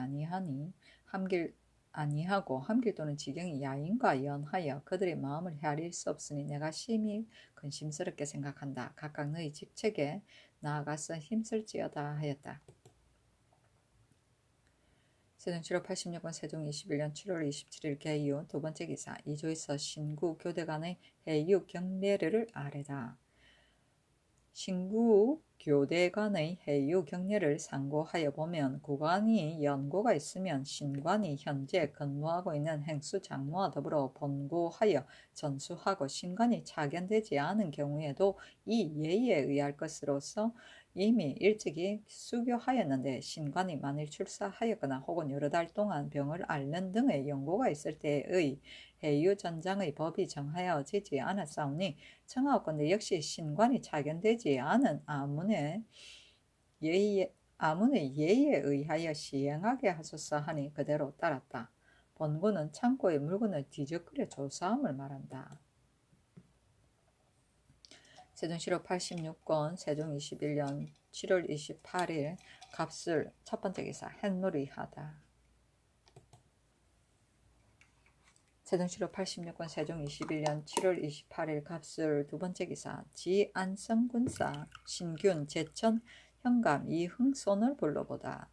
Speaker 1: 아니하고 함길도는 지경이 야인과 연하여 그들의 마음을 헤아릴 수 없으니 내가 심히 근심스럽게 생각한다. 각각 너희 직책에 나아가서 힘쓸지어다 하였다. 세종 7월 86권 세종 21년 7월 27일 개유 두 번째 기사. 이조에서 신구 교대간의 해유 경례를 아뢰다. 신구 교대 간의 해유 경례를 상고하여 보면 구관이 연고가 있으면 신관이 현재 근무하고 있는 행수 장모와 더불어 본고하여 전수하고 신관이 차견되지 않은 경우에도 이 예의에 의할 것으로서 이미 일찍이 수교하였는데 신관이 만일 출사하였거나 혹은 여러 달 동안 병을 앓는 등의 연고가 있을 때의 해유전장의 법이 정하여지지 않았사오니 청하옵건대 역시 신관이 차견되지 않은 아문의 예의에 의하여 시행하게 하소서 하니 그대로 따랐다. 본고는 창고에 물건을 뒤적거려 조사함을 말한다. 세종 7월 86권 세종 21년 7월 28일 갑술 첫 번째 기사. 햇놀이 하다. 세종 7월 86권 세종 21년 7월 28일 갑술 두 번째 기사. 지안성군사 신균 제천 현감 이흥손을 불러보다.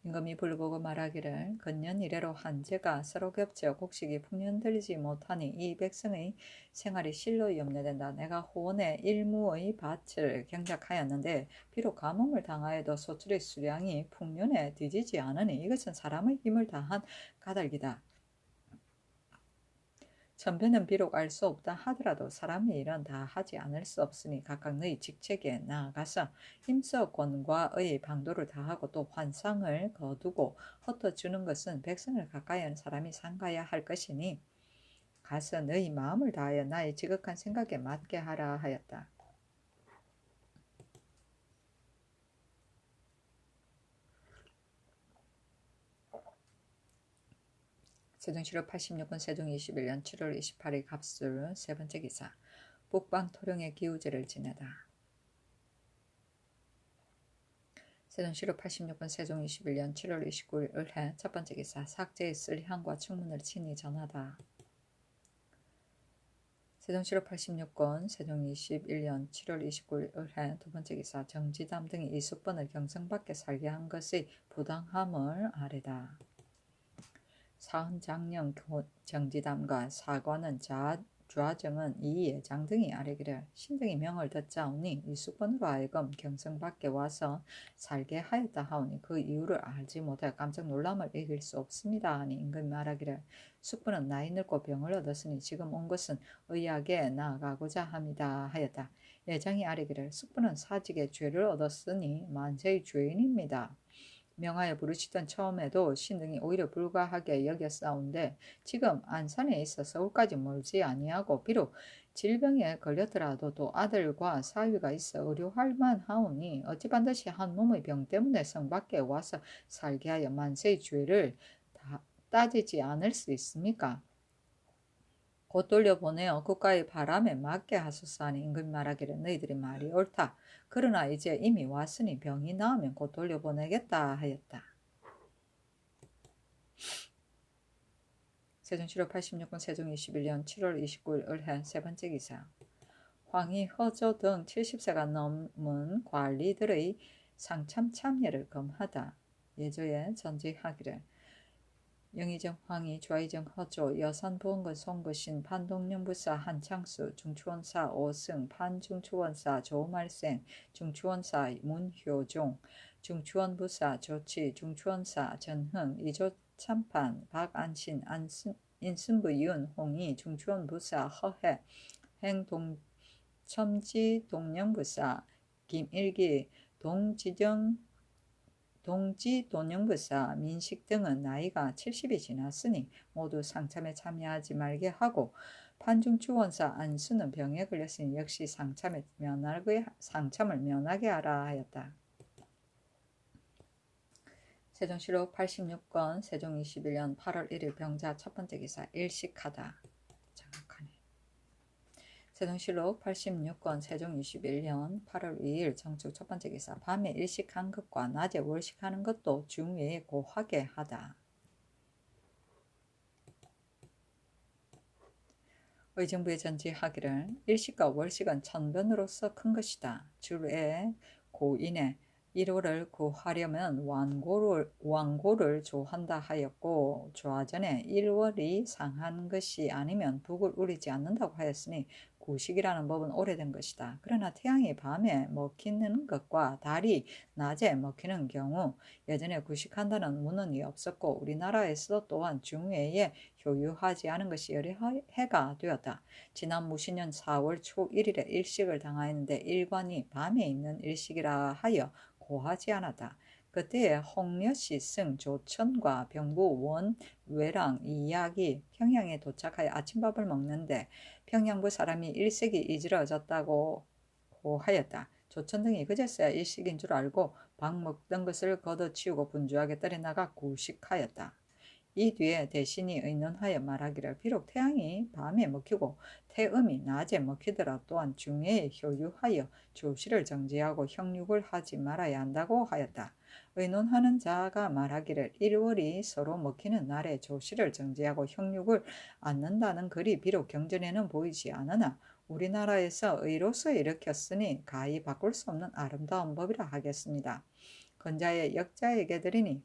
Speaker 1: 임금이 불보고 말하기를 근년 이래로 한제가 서로 겹쳐 곡식이 풍년들지 못하니 이 백성의 생활이 실로 염려된다. 내가 호원의 일무의 밭을 경작하였는데 비록 가뭄을 당하여도 소출의 수량이 풍년에 뒤지지 않으니 이것은 사람의 힘을 다한 까닭이다. 천변은 비록 알 수 없다 하더라도 사람의 일은 다 하지 않을 수 없으니 각각 너희 직책에 나아가서 힘써 권과의 방도를 다하고 또 환상을 거두고 헛어주는 것은 백성을 가까이 하는 사람이 삼가야 할 것이니 가서 너희 마음을 다하여 나의 지극한 생각에 맞게 하라 하였다. 세종 7월 86권 세종 21년 7월 28일 갑술 세 번째 기사. 북방 토령의 기우제를 지내다. 세종 7월 86권 세종 21년 7월 29일 을해 첫 번째 기사. 삭제에 쓸 향과 충문을 친히 전하다. 세종 7월 86권 세종 21년 7월 29일 을해 두 번째 기사. 정지담 등이 이숙번을 경성밖에 살게 한 것의 부당함을 아뢰다. 사헌장령 정지담과 사관은 좌정은 이 예장 등이 아뢰기를 신등이 명을 듣자오니 이 숙번으로 하여금 경성 밖에 와서 살게 하였다 하오니 그 이유를 알지 못하여 깜짝 놀람을 이길 수 없습니다 하니 임금이 말하기를 숙부는 나이 늙고 병을 얻었으니 지금 온 것은 의학에 나아가고자 합니다 하였다. 예장이 아뢰기를 숙부는 사직에 죄를 얻었으니 만세의 죄인입니다. 명하여 부르시던 처음에도 신등이 오히려 불가하게 여겼사온데 지금 안산에 있어 서울까지 멀지 아니하고 비록 질병에 걸렸더라도 또 아들과 사위가 있어 의료할 만하오니 어찌 반드시 한 몸의 병 때문에 성 밖에 와서 살게 하여 만세의 죄를 따지지 않을 수 있습니까? 곧 돌려보내어 국가의 바람에 맞게 하소서 하니 임금이 말하기를 너희들이 말이 옳다. 그러나 이제 이미 왔으니 병이 나으면 곧 돌려보내겠다 하였다. 세종시로 86년 세종 21년 7월 29일 을해 세 번째 기사. 황희, 허조 등 70세가 넘은 관리들의 상참 참여를 검하다. 예조에 전직하기를 영의정 황희, 좌의정 허조, 여산보험군 송거신, 판동령부사 한창수, 중추원사 오승, 판중추원사 조말생, 중추원사 문효종, 중추원부사 조치, 중추원사 전흥, 이조참판, 박안신, 인순부 윤홍희, 중추원부사 허해, 행동첨지동령부사 김일기, 동지돈영부사 민식 등은 나이가 70이 지났으니 모두 상참에 참여하지 말게 하고 판중추원사 안수는 병에 걸렸으니 역시 상참을 면하게 하라 하였다. 세종시록 86건 세종 21년 8월 1일 병자 첫 번째 기사 일식하다. 정확하네. 세종시록 86건 세종 21년 8월 2일 정축 첫 번째 기사 밤에 일식한 것과 낮에 월식하는 것도 중외에 고하게 하다. 의정부에 전지하기를 일식과 월식은 천변으로서 큰 것이다. 줄에 고인에 1월을 구하려면 왕고를 조한다 하였고 좌전에 1월이 상한 것이 아니면 북을 우리지 않는다고 하였으니 구식이라는 법은 오래된 것이다. 그러나 태양이 밤에 먹히는 것과 달이 낮에 먹히는 경우 예전에 구식한다는 문헌이 없었고 우리나라에서 또한 중외에 효유하지 않은 것이 여러 해가 되었다. 지난 무신년 4월 초 1일에 일식을 당하였는데 일관이 밤에 있는 일식이라 하여 고하지 않았다. 그때에 홍려시 승 조천과 병부 원 외랑 이야기 평양에 도착하여 아침밥을 먹는데 평양부 사람이 일식이 이지러졌다고 하였다. 조천 등이 그제서야 일식인 줄 알고 밥 먹던 것을 걷어치우고 분주하게 떨어나가 구식하였다. 이 뒤에 대신이 의논하여 말하기를 비록 태양이 밤에 먹히고 태음이 낮에 먹히더라 또한 중외에 효유하여 조시를 정지하고 형육을 하지 말아야 한다고 하였다. 의논하는 자가 말하기를 1월이 서로 먹히는 날에 조시를 정지하고 형육을 않는다는 글이 비록 경전에는 보이지 않으나 우리나라에서 의로서 일으켰으니 가히 바꿀 수 없는 아름다운 법이라 하겠습니다. 건자의 역자에게 드리니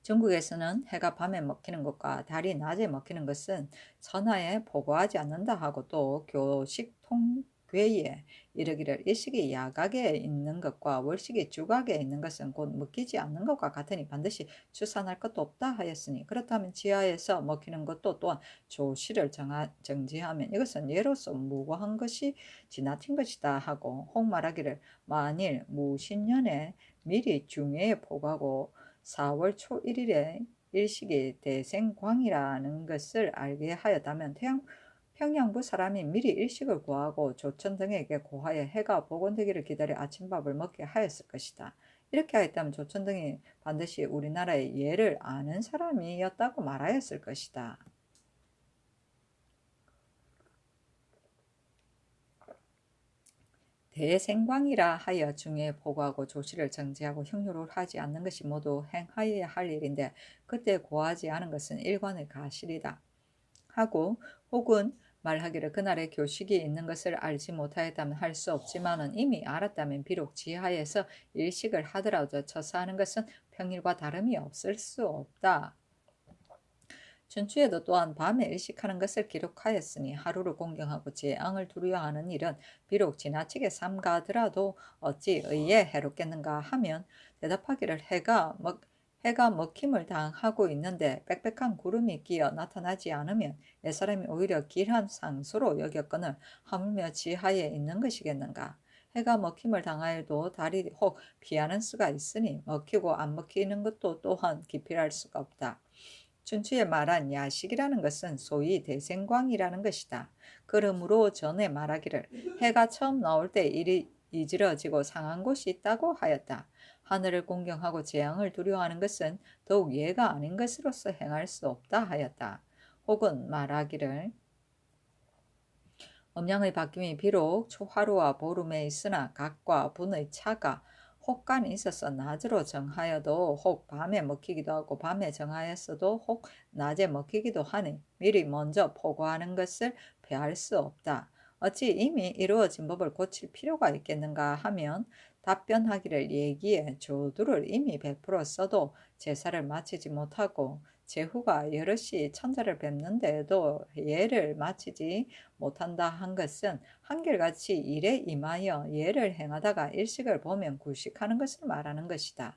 Speaker 1: 중국에서는 해가 밤에 먹히는 것과 달이 낮에 먹히는 것은 천하에 보고하지 않는다 하고 또 교식 통괴에 이르기를 일식이 야각에 있는 것과 월식이 주각에 있는 것은 곧 먹히지 않는 것과 같으니 반드시 추산할 것도 없다 하였으니 그렇다면 지하에서 먹히는 것도 또한 조시를 정지하면 이것은 예로서 무고한 것이 지나친 것이다 하고 혹 말하기를 만일 무신년에 미리 중외에 보고하고 4월 초 1일에 일식이 대생광이라는 것을 알게 하였다면 평양부 사람이 미리 일식을 구하고 조천 등에게 고하여 해가 복원되기를 기다려 아침밥을 먹게 하였을 것이다. 이렇게 하였다면 조천 등이 반드시 우리나라의 예를 아는 사람이었다고 말하였을 것이다. 대생광이라 하여 중에 보고하고 조시를 정지하고 형료를 하지 않는 것이 모두 행하여야 할 일인데 그때 고하지 않은 것은 일관의 가실이다 하고 혹은 말하기를 그날에 교식이 있는 것을 알지 못하였다면 할 수 없지만은 이미 알았다면 비록 지하에서 일식을 하더라도 처사하는 것은 평일과 다름이 없을 수 없다. 춘추에도 또한 밤에 일식하는 것을 기록하였으니 하루를 공경하고 재앙을 두려워하는 일은 비록 지나치게 삼가하더라도 어찌 의에 해롭겠는가 하면 대답하기를 해가 먹힘을 당하고 있는데 빽빽한 구름이 끼어 나타나지 않으면 옛사람이 오히려 길한 상수로 여겼거늘 하물며 지하에 있는 것이겠는가. 해가 먹힘을 당하여도 달이 혹 피하는 수가 있으니 먹히고 안 먹히는 것도 또한 기필할 수가 없다. 춘추에 말한 야식이라는 것은 소위 대생광이라는 것이다. 그러므로 전에 말하기를 해가 처음 나올 때 일이 이지러지고 상한 곳이 있다고 하였다. 하늘을 공경하고 재앙을 두려워하는 것은 더욱 예가 아닌 것으로서 행할 수 없다 하였다. 혹은 말하기를 음양의 바뀜이 비록 초하루와 보름에 있으나 각과 분의 차가 혹간이 있어서 낮으로 정하여도 혹 밤에 먹히기도 하고 밤에 정하였어도 혹 낮에 먹히기도 하니 미리 먼저 포고하는 것을 패할 수 없다. 어찌 이미 이루어진 법을 고칠 필요가 있겠는가 하면 답변하기를 예기에 조두를 이미 베풀었어도 제사를 마치지 못하고 제후가 여럿이 천자를 뵙는데도 예를 마치지 못한다 한 것은 한결같이 일에 임하여 예를 행하다가 일식을 보면 굴식하는 것을 말하는 것이다.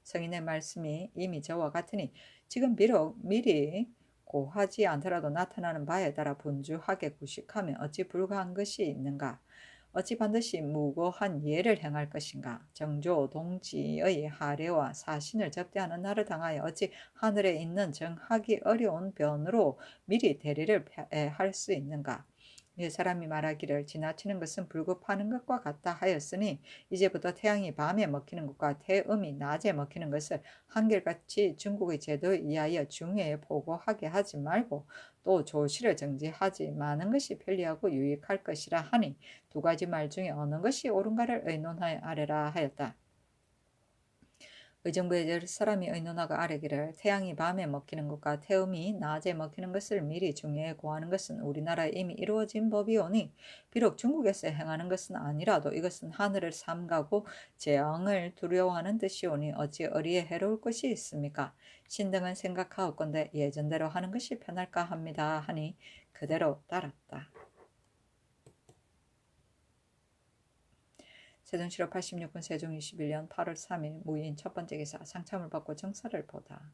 Speaker 1: 성인의 말씀이 이미 저와 같으니 지금 비록 미리 고하지 않더라도 나타나는 바에 따라 분주하게 굴식하면 어찌 불가한 것이 있는가? 어찌 반드시 무고한 예를 행할 것인가? 정조 동지의 하례와 사신을 접대하는 날을 당하여 어찌 하늘에 있는 정하기 어려운 변으로 미리 대리를 할 수 있는가? 사람이 말하기를 지나치는 것은 불급하는 것과 같다 하였으니 이제부터 태양이 밤에 먹히는 것과 태음이 낮에 먹히는 것을 한결같이 중국의 제도에 의하여 중요에 보고하게 하지 말고 또 조시를 정지하지 마는 것이 편리하고 유익할 것이라 하니 두 가지 말 중에 어느 것이 옳은가를 의논하여 아뢰라 하였다. 의정부의 여러 사람이 의논하고 아뢰기를 태양이 밤에 먹히는 것과 태음이 낮에 먹히는 것을 미리 중요에 고하는 것은 우리나라에 이미 이루어진 법이오니 비록 중국에서 행하는 것은 아니라도 이것은 하늘을 삼가고 재앙을 두려워하는 뜻이오니 어찌 어리에 해로울 것이 있습니까? 신등은 생각하옵건대 예전대로 하는 것이 편할까 합니다 하니 그대로 따랐다. 세종실록 86년 세종 21년 8월 3일 무인 첫 번째 기사 상참을 받고 정사를 보다.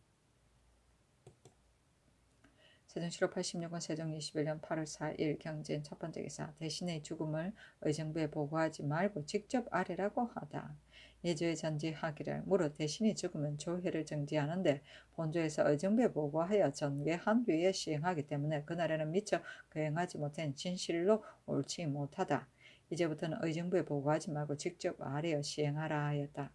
Speaker 1: 세종실록 86년 세종 21년 8월 4일 경진 첫 번째 기사 대신의 죽음을 의정부에 보고하지 말고 직접 아뢰라고 하다. 예조에 전지하기를 무릇 대신이 죽으면 조회를 정지하는데 본조에서 의정부에 보고하여 전개한 뒤에 시행하기 때문에 그날에는 미처 거행하지 못한 진실로 옳지 못하다. 이제부터는 의정부에 보고하지 말고 직접 아뢰어 시행하라 하였다.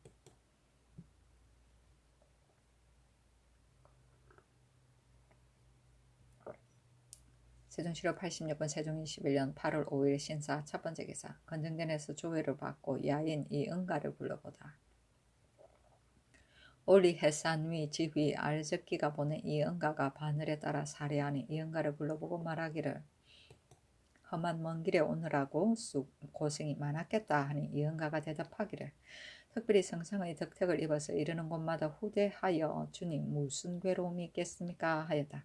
Speaker 1: 세종실록 86년 세종 21년 8월 5일 신사 첫 번째 기사 건정전에서 조회를 받고 야인 이응가를 불러보다. 올리 해산위 지휘 알적기가 보낸 이응가가 바늘에 따라 살해하니 이응가를 불러보고 말하기를 험한 먼 길에 오느라고 고생이 많았겠다 하니 이응가가 대답하기를 특별히 성상의 덕택을 입어서 이르는 곳마다 후대하여 주님 무슨 괴로움이 있겠습니까 하였다.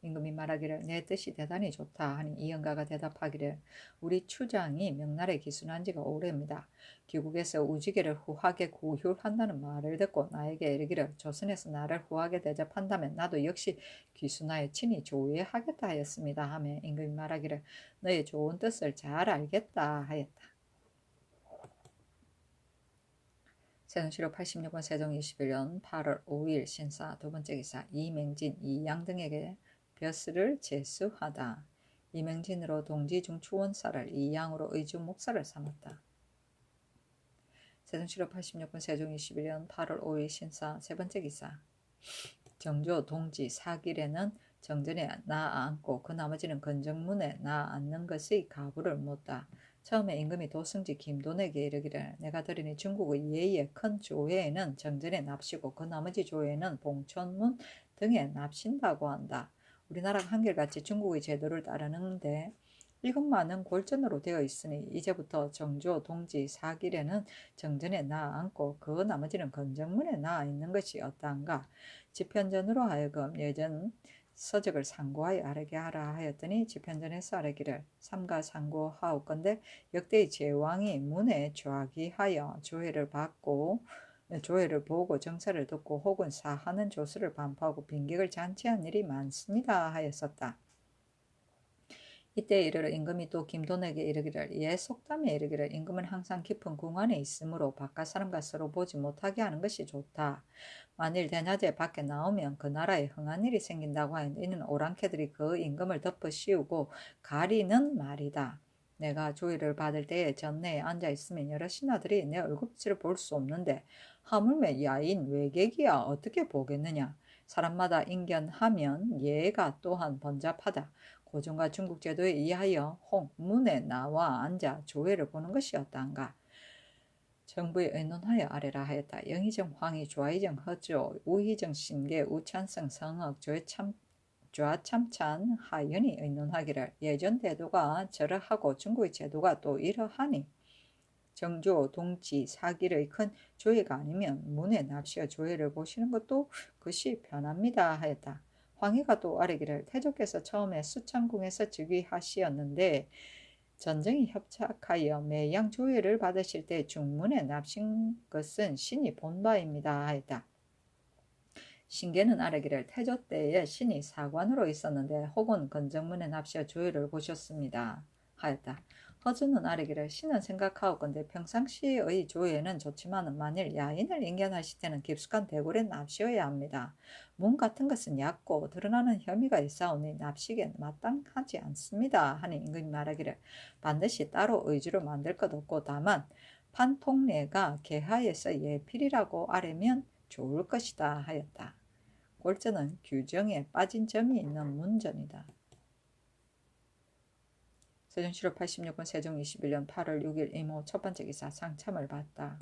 Speaker 1: 임금이 말하기를 내 뜻이 대단히 좋다 하니 이응가가 대답하기를 우리 추장이 명나라에 기순한 지가 오래입니다. 귀국에서 우지개를 후하게 구휼한다는 말을 듣고 나에게 이르기를 조선에서 나를 후하게 대접한다면 나도 역시 귀순하여 친히 조회하겠다 하였습니다 하며 임금이 말하기를 너의 좋은 뜻을 잘 알겠다 하였다. 세종실록 86년 세종 21년 8월 5일 신사 두 번째 기사 이맹진, 이양 등에게 벼슬을 제수하다. 이맹진으로 동지 중추원사를 이양으로 의주 목사를 삼았다. 세종실록 86년 세종 21년 8월 5일 신사 세 번째 기사 정조 동지 사길에는 정전에 나앉고 그 나머지는 건정문에 나앉는 것의 가부를 묻다. 처음에 임금이 도승지 김돈에게 이르기를 내가 들으니 중국의 예의 큰 조회에는 정전에 납시고 그 나머지 조회에는 봉천문 등에 납신다고 한다. 우리나라가 한결같이 중국의 제도를 따르는데 이것만은 골전으로 되어 있으니 이제부터 정조 동지 사길에는 정전에 나앉고 그 나머지는 건정문에 나앉는 것이 어떠한가. 집현전으로 하여금 예전 서적을 상고하여 아뢰게 하라 하였더니 집현전에서 아뢰기를 삼가 상고하옵건대 역대의 제왕이 문에 좌기하여 조회를 보고 정사를 듣고 혹은 사하는 조서를 반포하고 빈객을 잔치한 일이 많습니다 하였었다. 이때 이르러 임금이 또 김돈에게 이르기를 예 속담에 이르기를 임금은 항상 깊은 궁안에 있으므로 바깥 사람과 서로 보지 못하게 하는 것이 좋다. 만일 대낮에 밖에 나오면 그 나라에 흥한 일이 생긴다고 하였는데 이는 오랑캐들이 그 임금을 덮어 씌우고 가리는 말이다. 내가 조의를 받을 때에 전내에 앉아있으면 여러 신하들이 내 얼굴빛을 볼 수 없는데 하물며 야인 외객이야 어떻게 보겠느냐. 사람마다 인견하면 예가 또한 번잡하다. 고종과 중국 제도에 의하여 홍문에 나와 앉아 조회를 보는 것이었단가. 정부에 의논하여 아래라 하였다. 영의정 황희 좌의정 허조 우희정 신계 우찬성 성억 좌참찬 하연이 의논하기를 예전 제도가 저러하고 중국의 제도가 또 이러하니 정조 동지 사길의 큰 조회가 아니면 문에 납시어 조회를 보시는 것도 그것이 편합니다 하였다. 황희가 또 아뢰기를 태조께서 처음에 수창궁에서 즉위하시었는데 전쟁이 협착하여 매양 조회를 받으실 때 중문에 납신 것은 신이 본 바입니다 하였다. 신계는 아뢰기를 태조 때에 신이 사관으로 있었는데 혹은 건정문에 납시어 조회를 보셨습니다 하였다. 허준은 아뢰기를 신은 생각하옵건대 평상시의 조회는 좋지만 만일 야인을 인견하실 때는 깊숙한 대궐에 납시어야 합니다. 문 같은 것은 얕고 드러나는 혐의가 있사오니 납시기에 마땅하지 않습니다 하니 임금이 말하기를 반드시 따로 의주를 만들 것 없고 다만 판통례가 개하에서 예필이라고 아뢰면 좋을 것이다 하였다. 골전은 규정에 빠진 점이 있는 문전이다. 세종실록 86권 세종 21년 8월 6일 이모 첫번째 기사 상참을 받다.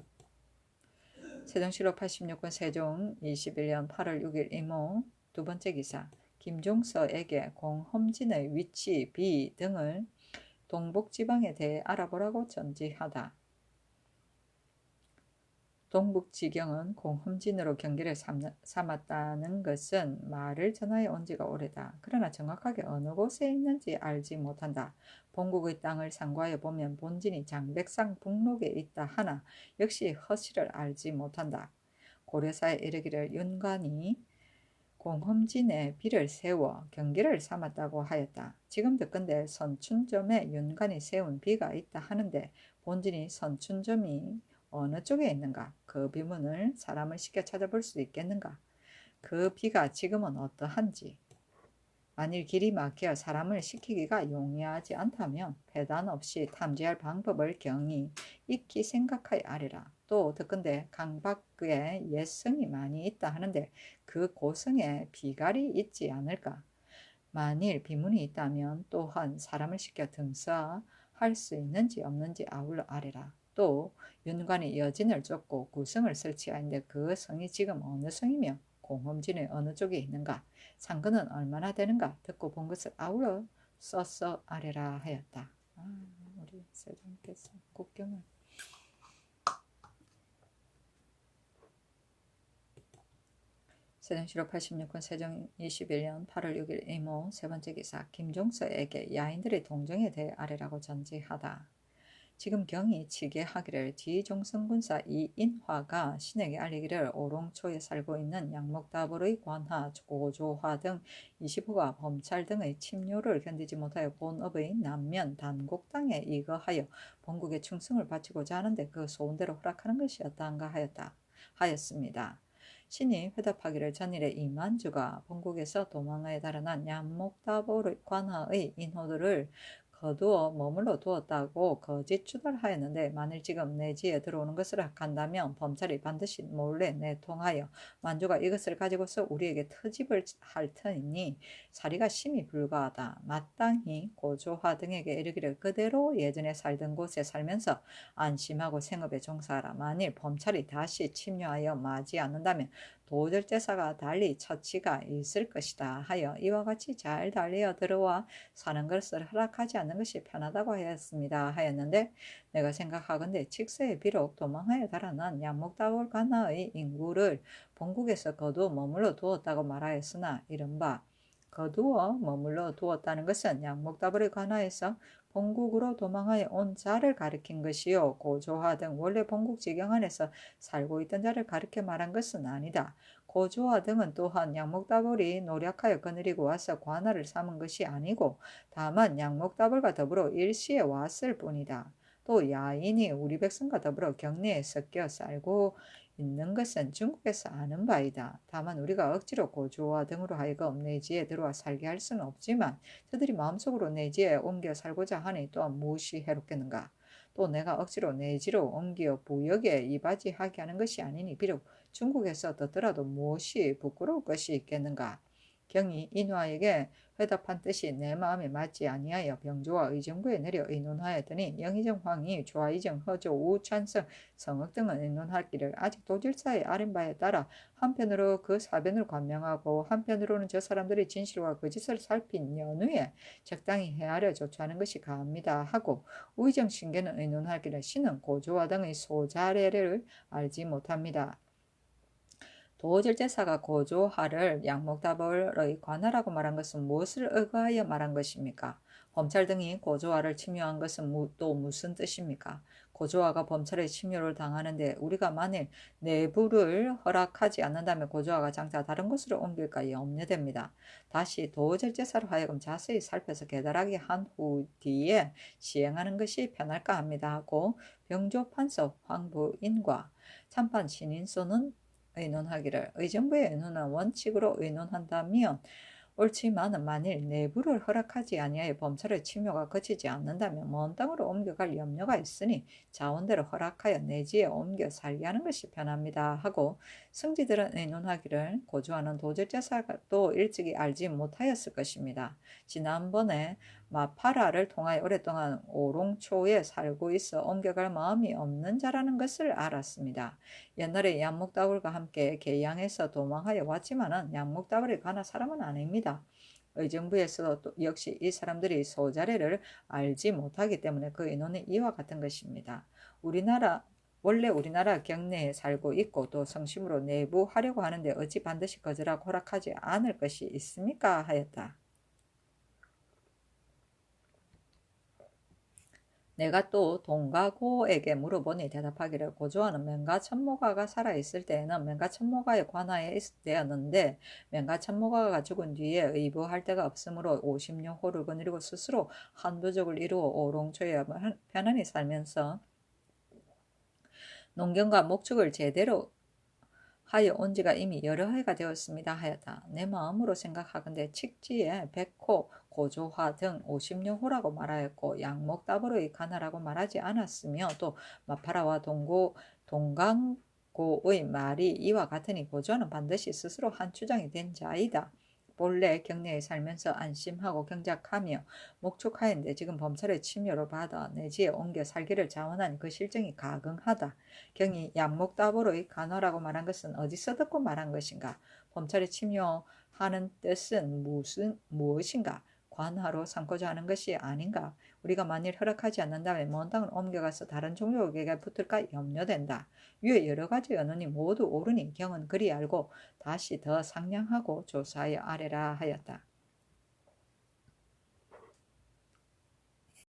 Speaker 1: 세종실록 86권 세종 21년 8월 6일 이모 두번째 기사 김종서에게 공험진의 위치, 비 등을 동북지방에 대해 알아보라고 전지하다. 동북지경은 공험진으로 경계를 삼았다는 것은 말을 전하여 온 지가 오래다. 그러나 정확하게 어느 곳에 있는지 알지 못한다. 본국의 땅을 상고하여 보면 본진이 장백상 북록에 있다 하나 역시 허실을 알지 못한다. 고려사에 이르기를 윤관이 공험진에 비를 세워 경계를 삼았다고 하였다. 지금 듣건대 선춘점에 윤관이 세운 비가 있다 하는데 본진이 선춘점이 어느 쪽에 있는가? 그 비문을 사람을 시켜 찾아볼 수 있겠는가? 그 비가 지금은 어떠한지. 만일 길이 막혀 사람을 시키기가 용이하지 않다면 배단 없이 탐지할 방법을 경히 익히 생각하여 아뢰라. 또 듣건대 강밖에 옛성이 많이 있다 하는데 그 고성에 비갈이 있지 않을까? 만일 비문이 있다면 또한 사람을 시켜 등서할 수 있는지 없는지 아울러 아뢰라. 또 윤관이 여진을 쫓고 구성을 설치하는데 그 성이 지금 어느 성이며 공험진의 어느 쪽에 있는가 상근은 얼마나 되는가 듣고 본 것을 아울러 써서 아뢰라 하였다. 우리 세종께서 국경을 세종실록 86권 세종 21년 8월 6일 이모 세번째 기사 김종서에게 야인들의 동정에 대해 아뢰라고 전지하다. 지금 경이 치게하기를 뒤종성군사 이인화가 신에게 알리기를 오롱초에 살고 있는 양목다불의 관하, 고조화 등 25가 범찰 등의 침뇨를 견디지 못하여 본업의 남면 단곡 땅에 이거하여 본국의 충성을 바치고자 하는데 그 소원대로 허락하는 것이었다한가 하였습니다. 신이 회답하기를 전일에 이만주가 본국에서 도망하여 달아난 양목다불의 관하의 인호들을 거두어 머물러 두었다고 거짓 추달하였는데 만일 지금 내지에 들어오는 것을 한다면 범찰이 반드시 몰래 내통하여 만주가 이것을 가지고서 우리에게 터집을 할 터이니 사리가 심히 불가하다. 마땅히 고조화 등에게 이르기를 그대로 예전에 살던 곳에 살면서 안심하고 생업에 종사하라. 만일 범찰이 다시 침뇨하여 마지 않는다면 도절제사가 달리 처치가 있을 것이다 하여 이와 같이 잘 달리어 들어와 사는 것을 허락하지 않는 것이 편하다고 하였습니다 하였는데 내가 생각하건대 칙서에 비록 도망하여 달아난 양목다불 관하의 인구를 본국에서 거두 머물러 두었다고 말하였으나 이른바 거두어 머물러 두었다는 것은 양목다불에 관하여서 본국으로 도망하여 온 자를 가리킨 것이요 고조화 등 원래 본국 지경 안에서 살고 있던 자를 가리켜 말한 것은 아니다. 고조화 등은 또한 양목다불이 노력하여 거느리고 와서 관할을 삼은 것이 아니고 다만 양목다불과 더불어 일시에 왔을 뿐이다. 또 야인이 우리 백성과 더불어 경내에 섞여 살고 있는 것은 중국에서 아는 바이다. 다만 우리가 억지로 고조화 등으로 하여금 내지에 들어와 살게 할 수는 없지만 저들이 마음속으로 내지에 옮겨 살고자 하니 또한 무엇이 해롭겠는가. 또 내가 억지로 내지로 옮겨 부역에 이바지하게 하는 것이 아니니 비록 중국에서 듣더라도 무엇이 부끄러울 것이 있겠는가. 경이 인화에게 회답한 뜻이 내 마음에 맞지 아니하여 병조와 의정부에 내려 의논하였더니 영의정 황이 좌의정 허조 우찬성 성읍 등은 의논하기를 아직 도질사의 아린 바에 따라 한편으로 그 사변을 관명하고 한편으로는 저 사람들의 진실과 거짓을 살핀 연후에 적당히 헤아려 조처하는 것이 가합니다 하고 우의정 신계는 의논하기를 신은 고조와 등의 소자례를 알지 못합니다. 도질제사가 고조하를 양목다벌의 관하라고 말한 것은 무엇을 의거하여 말한 것입니까? 범찰 등이 고조하를 침유한 것은 또 무슨 뜻입니까? 고조하가 범찰의 침유를 당하는데 우리가 만일 내부를 허락하지 않는다면 고조하가 장차 다른 곳으로 옮길까 염려됩니다. 다시 도질제사로 하여금 자세히 살펴서 깨달하게 한 후 뒤에 시행하는 것이 편할까 합니다 하고 병조 판서 황부인과 참판 신인소는 의논하기를 의정부의 의논은 원칙으로 의논한다면 옳지만은 만일 내부를 허락하지 아니하여 범찰의 침묘가 그치지 않는다면 먼 땅으로 옮겨갈 염려가 있으니 자원대로 허락하여 내지에 옮겨 살게 하는 것이 편합니다 하고 승지들은 의논하기를 고조하는 도질제사도 일찍이 알지 못하였을 것입니다. 지난번에 마파라를 통하여 오랫동안 오롱초에 살고 있어 옮겨갈 마음이 없는 자라는 것을 알았습니다. 옛날에 양목다울과 함께 계양에서 도망하여 왔지만은 양목다울에 관한 사람은 아닙니다. 의정부에서도 역시 이 사람들이 소자례를 알지 못하기 때문에 그 인원은 이와 같은 것입니다. 원래 우리나라 경내에 살고 있고 또 성심으로 내부하려고 하는데 어찌 반드시 거절하고 허락하지 않을 것이 있습니까? 하였다. 내가 또 동가고에게 물어보니 대답하기를 고조하는 맹가천모가가 살아있을 때에는 맹가천모가에 관하여 되었는데 맹가천모가가 죽은 뒤에 의부할 데가 없으므로 50년 호를 거느리고 스스로 한부족을 이루어 오롱초에 편안히 살면서 농경과 목축을 제대로 하여 온 지가 이미 여러 해가 되었습니다 하였다. 내 마음으로 생각하건대 칙지에 백호, 고조화 등 50년 호라고 말하였고 양목다보로의 가나라고 말하지 않았으며 또 마파라와 동강고의 말이 이와 같으니 고조는 반드시 스스로 한 추장이 된 자이다. 본래 경내에 살면서 안심하고 경작하며 목축하였는데 지금 범찰의 침유를 받아 내지에 옮겨 살기를 자원한 그 실정이 가긍하다. 경이 양목다보로의 간화라고 말한 것은 어디서 듣고 말한 것인가? 범찰의 침유하는 뜻은 무엇인가? 관하로 삼고자 하는 것이 아닌가? 우리가 만일 허락하지 않는다면 먼 땅을 옮겨가서 다른 종족에게 붙을까 염려된다. 위에 여러 가지 연원이 모두 옳으니 경은 그리 알고 다시 더 상냥하고 조사하여 아뢰라 하였다.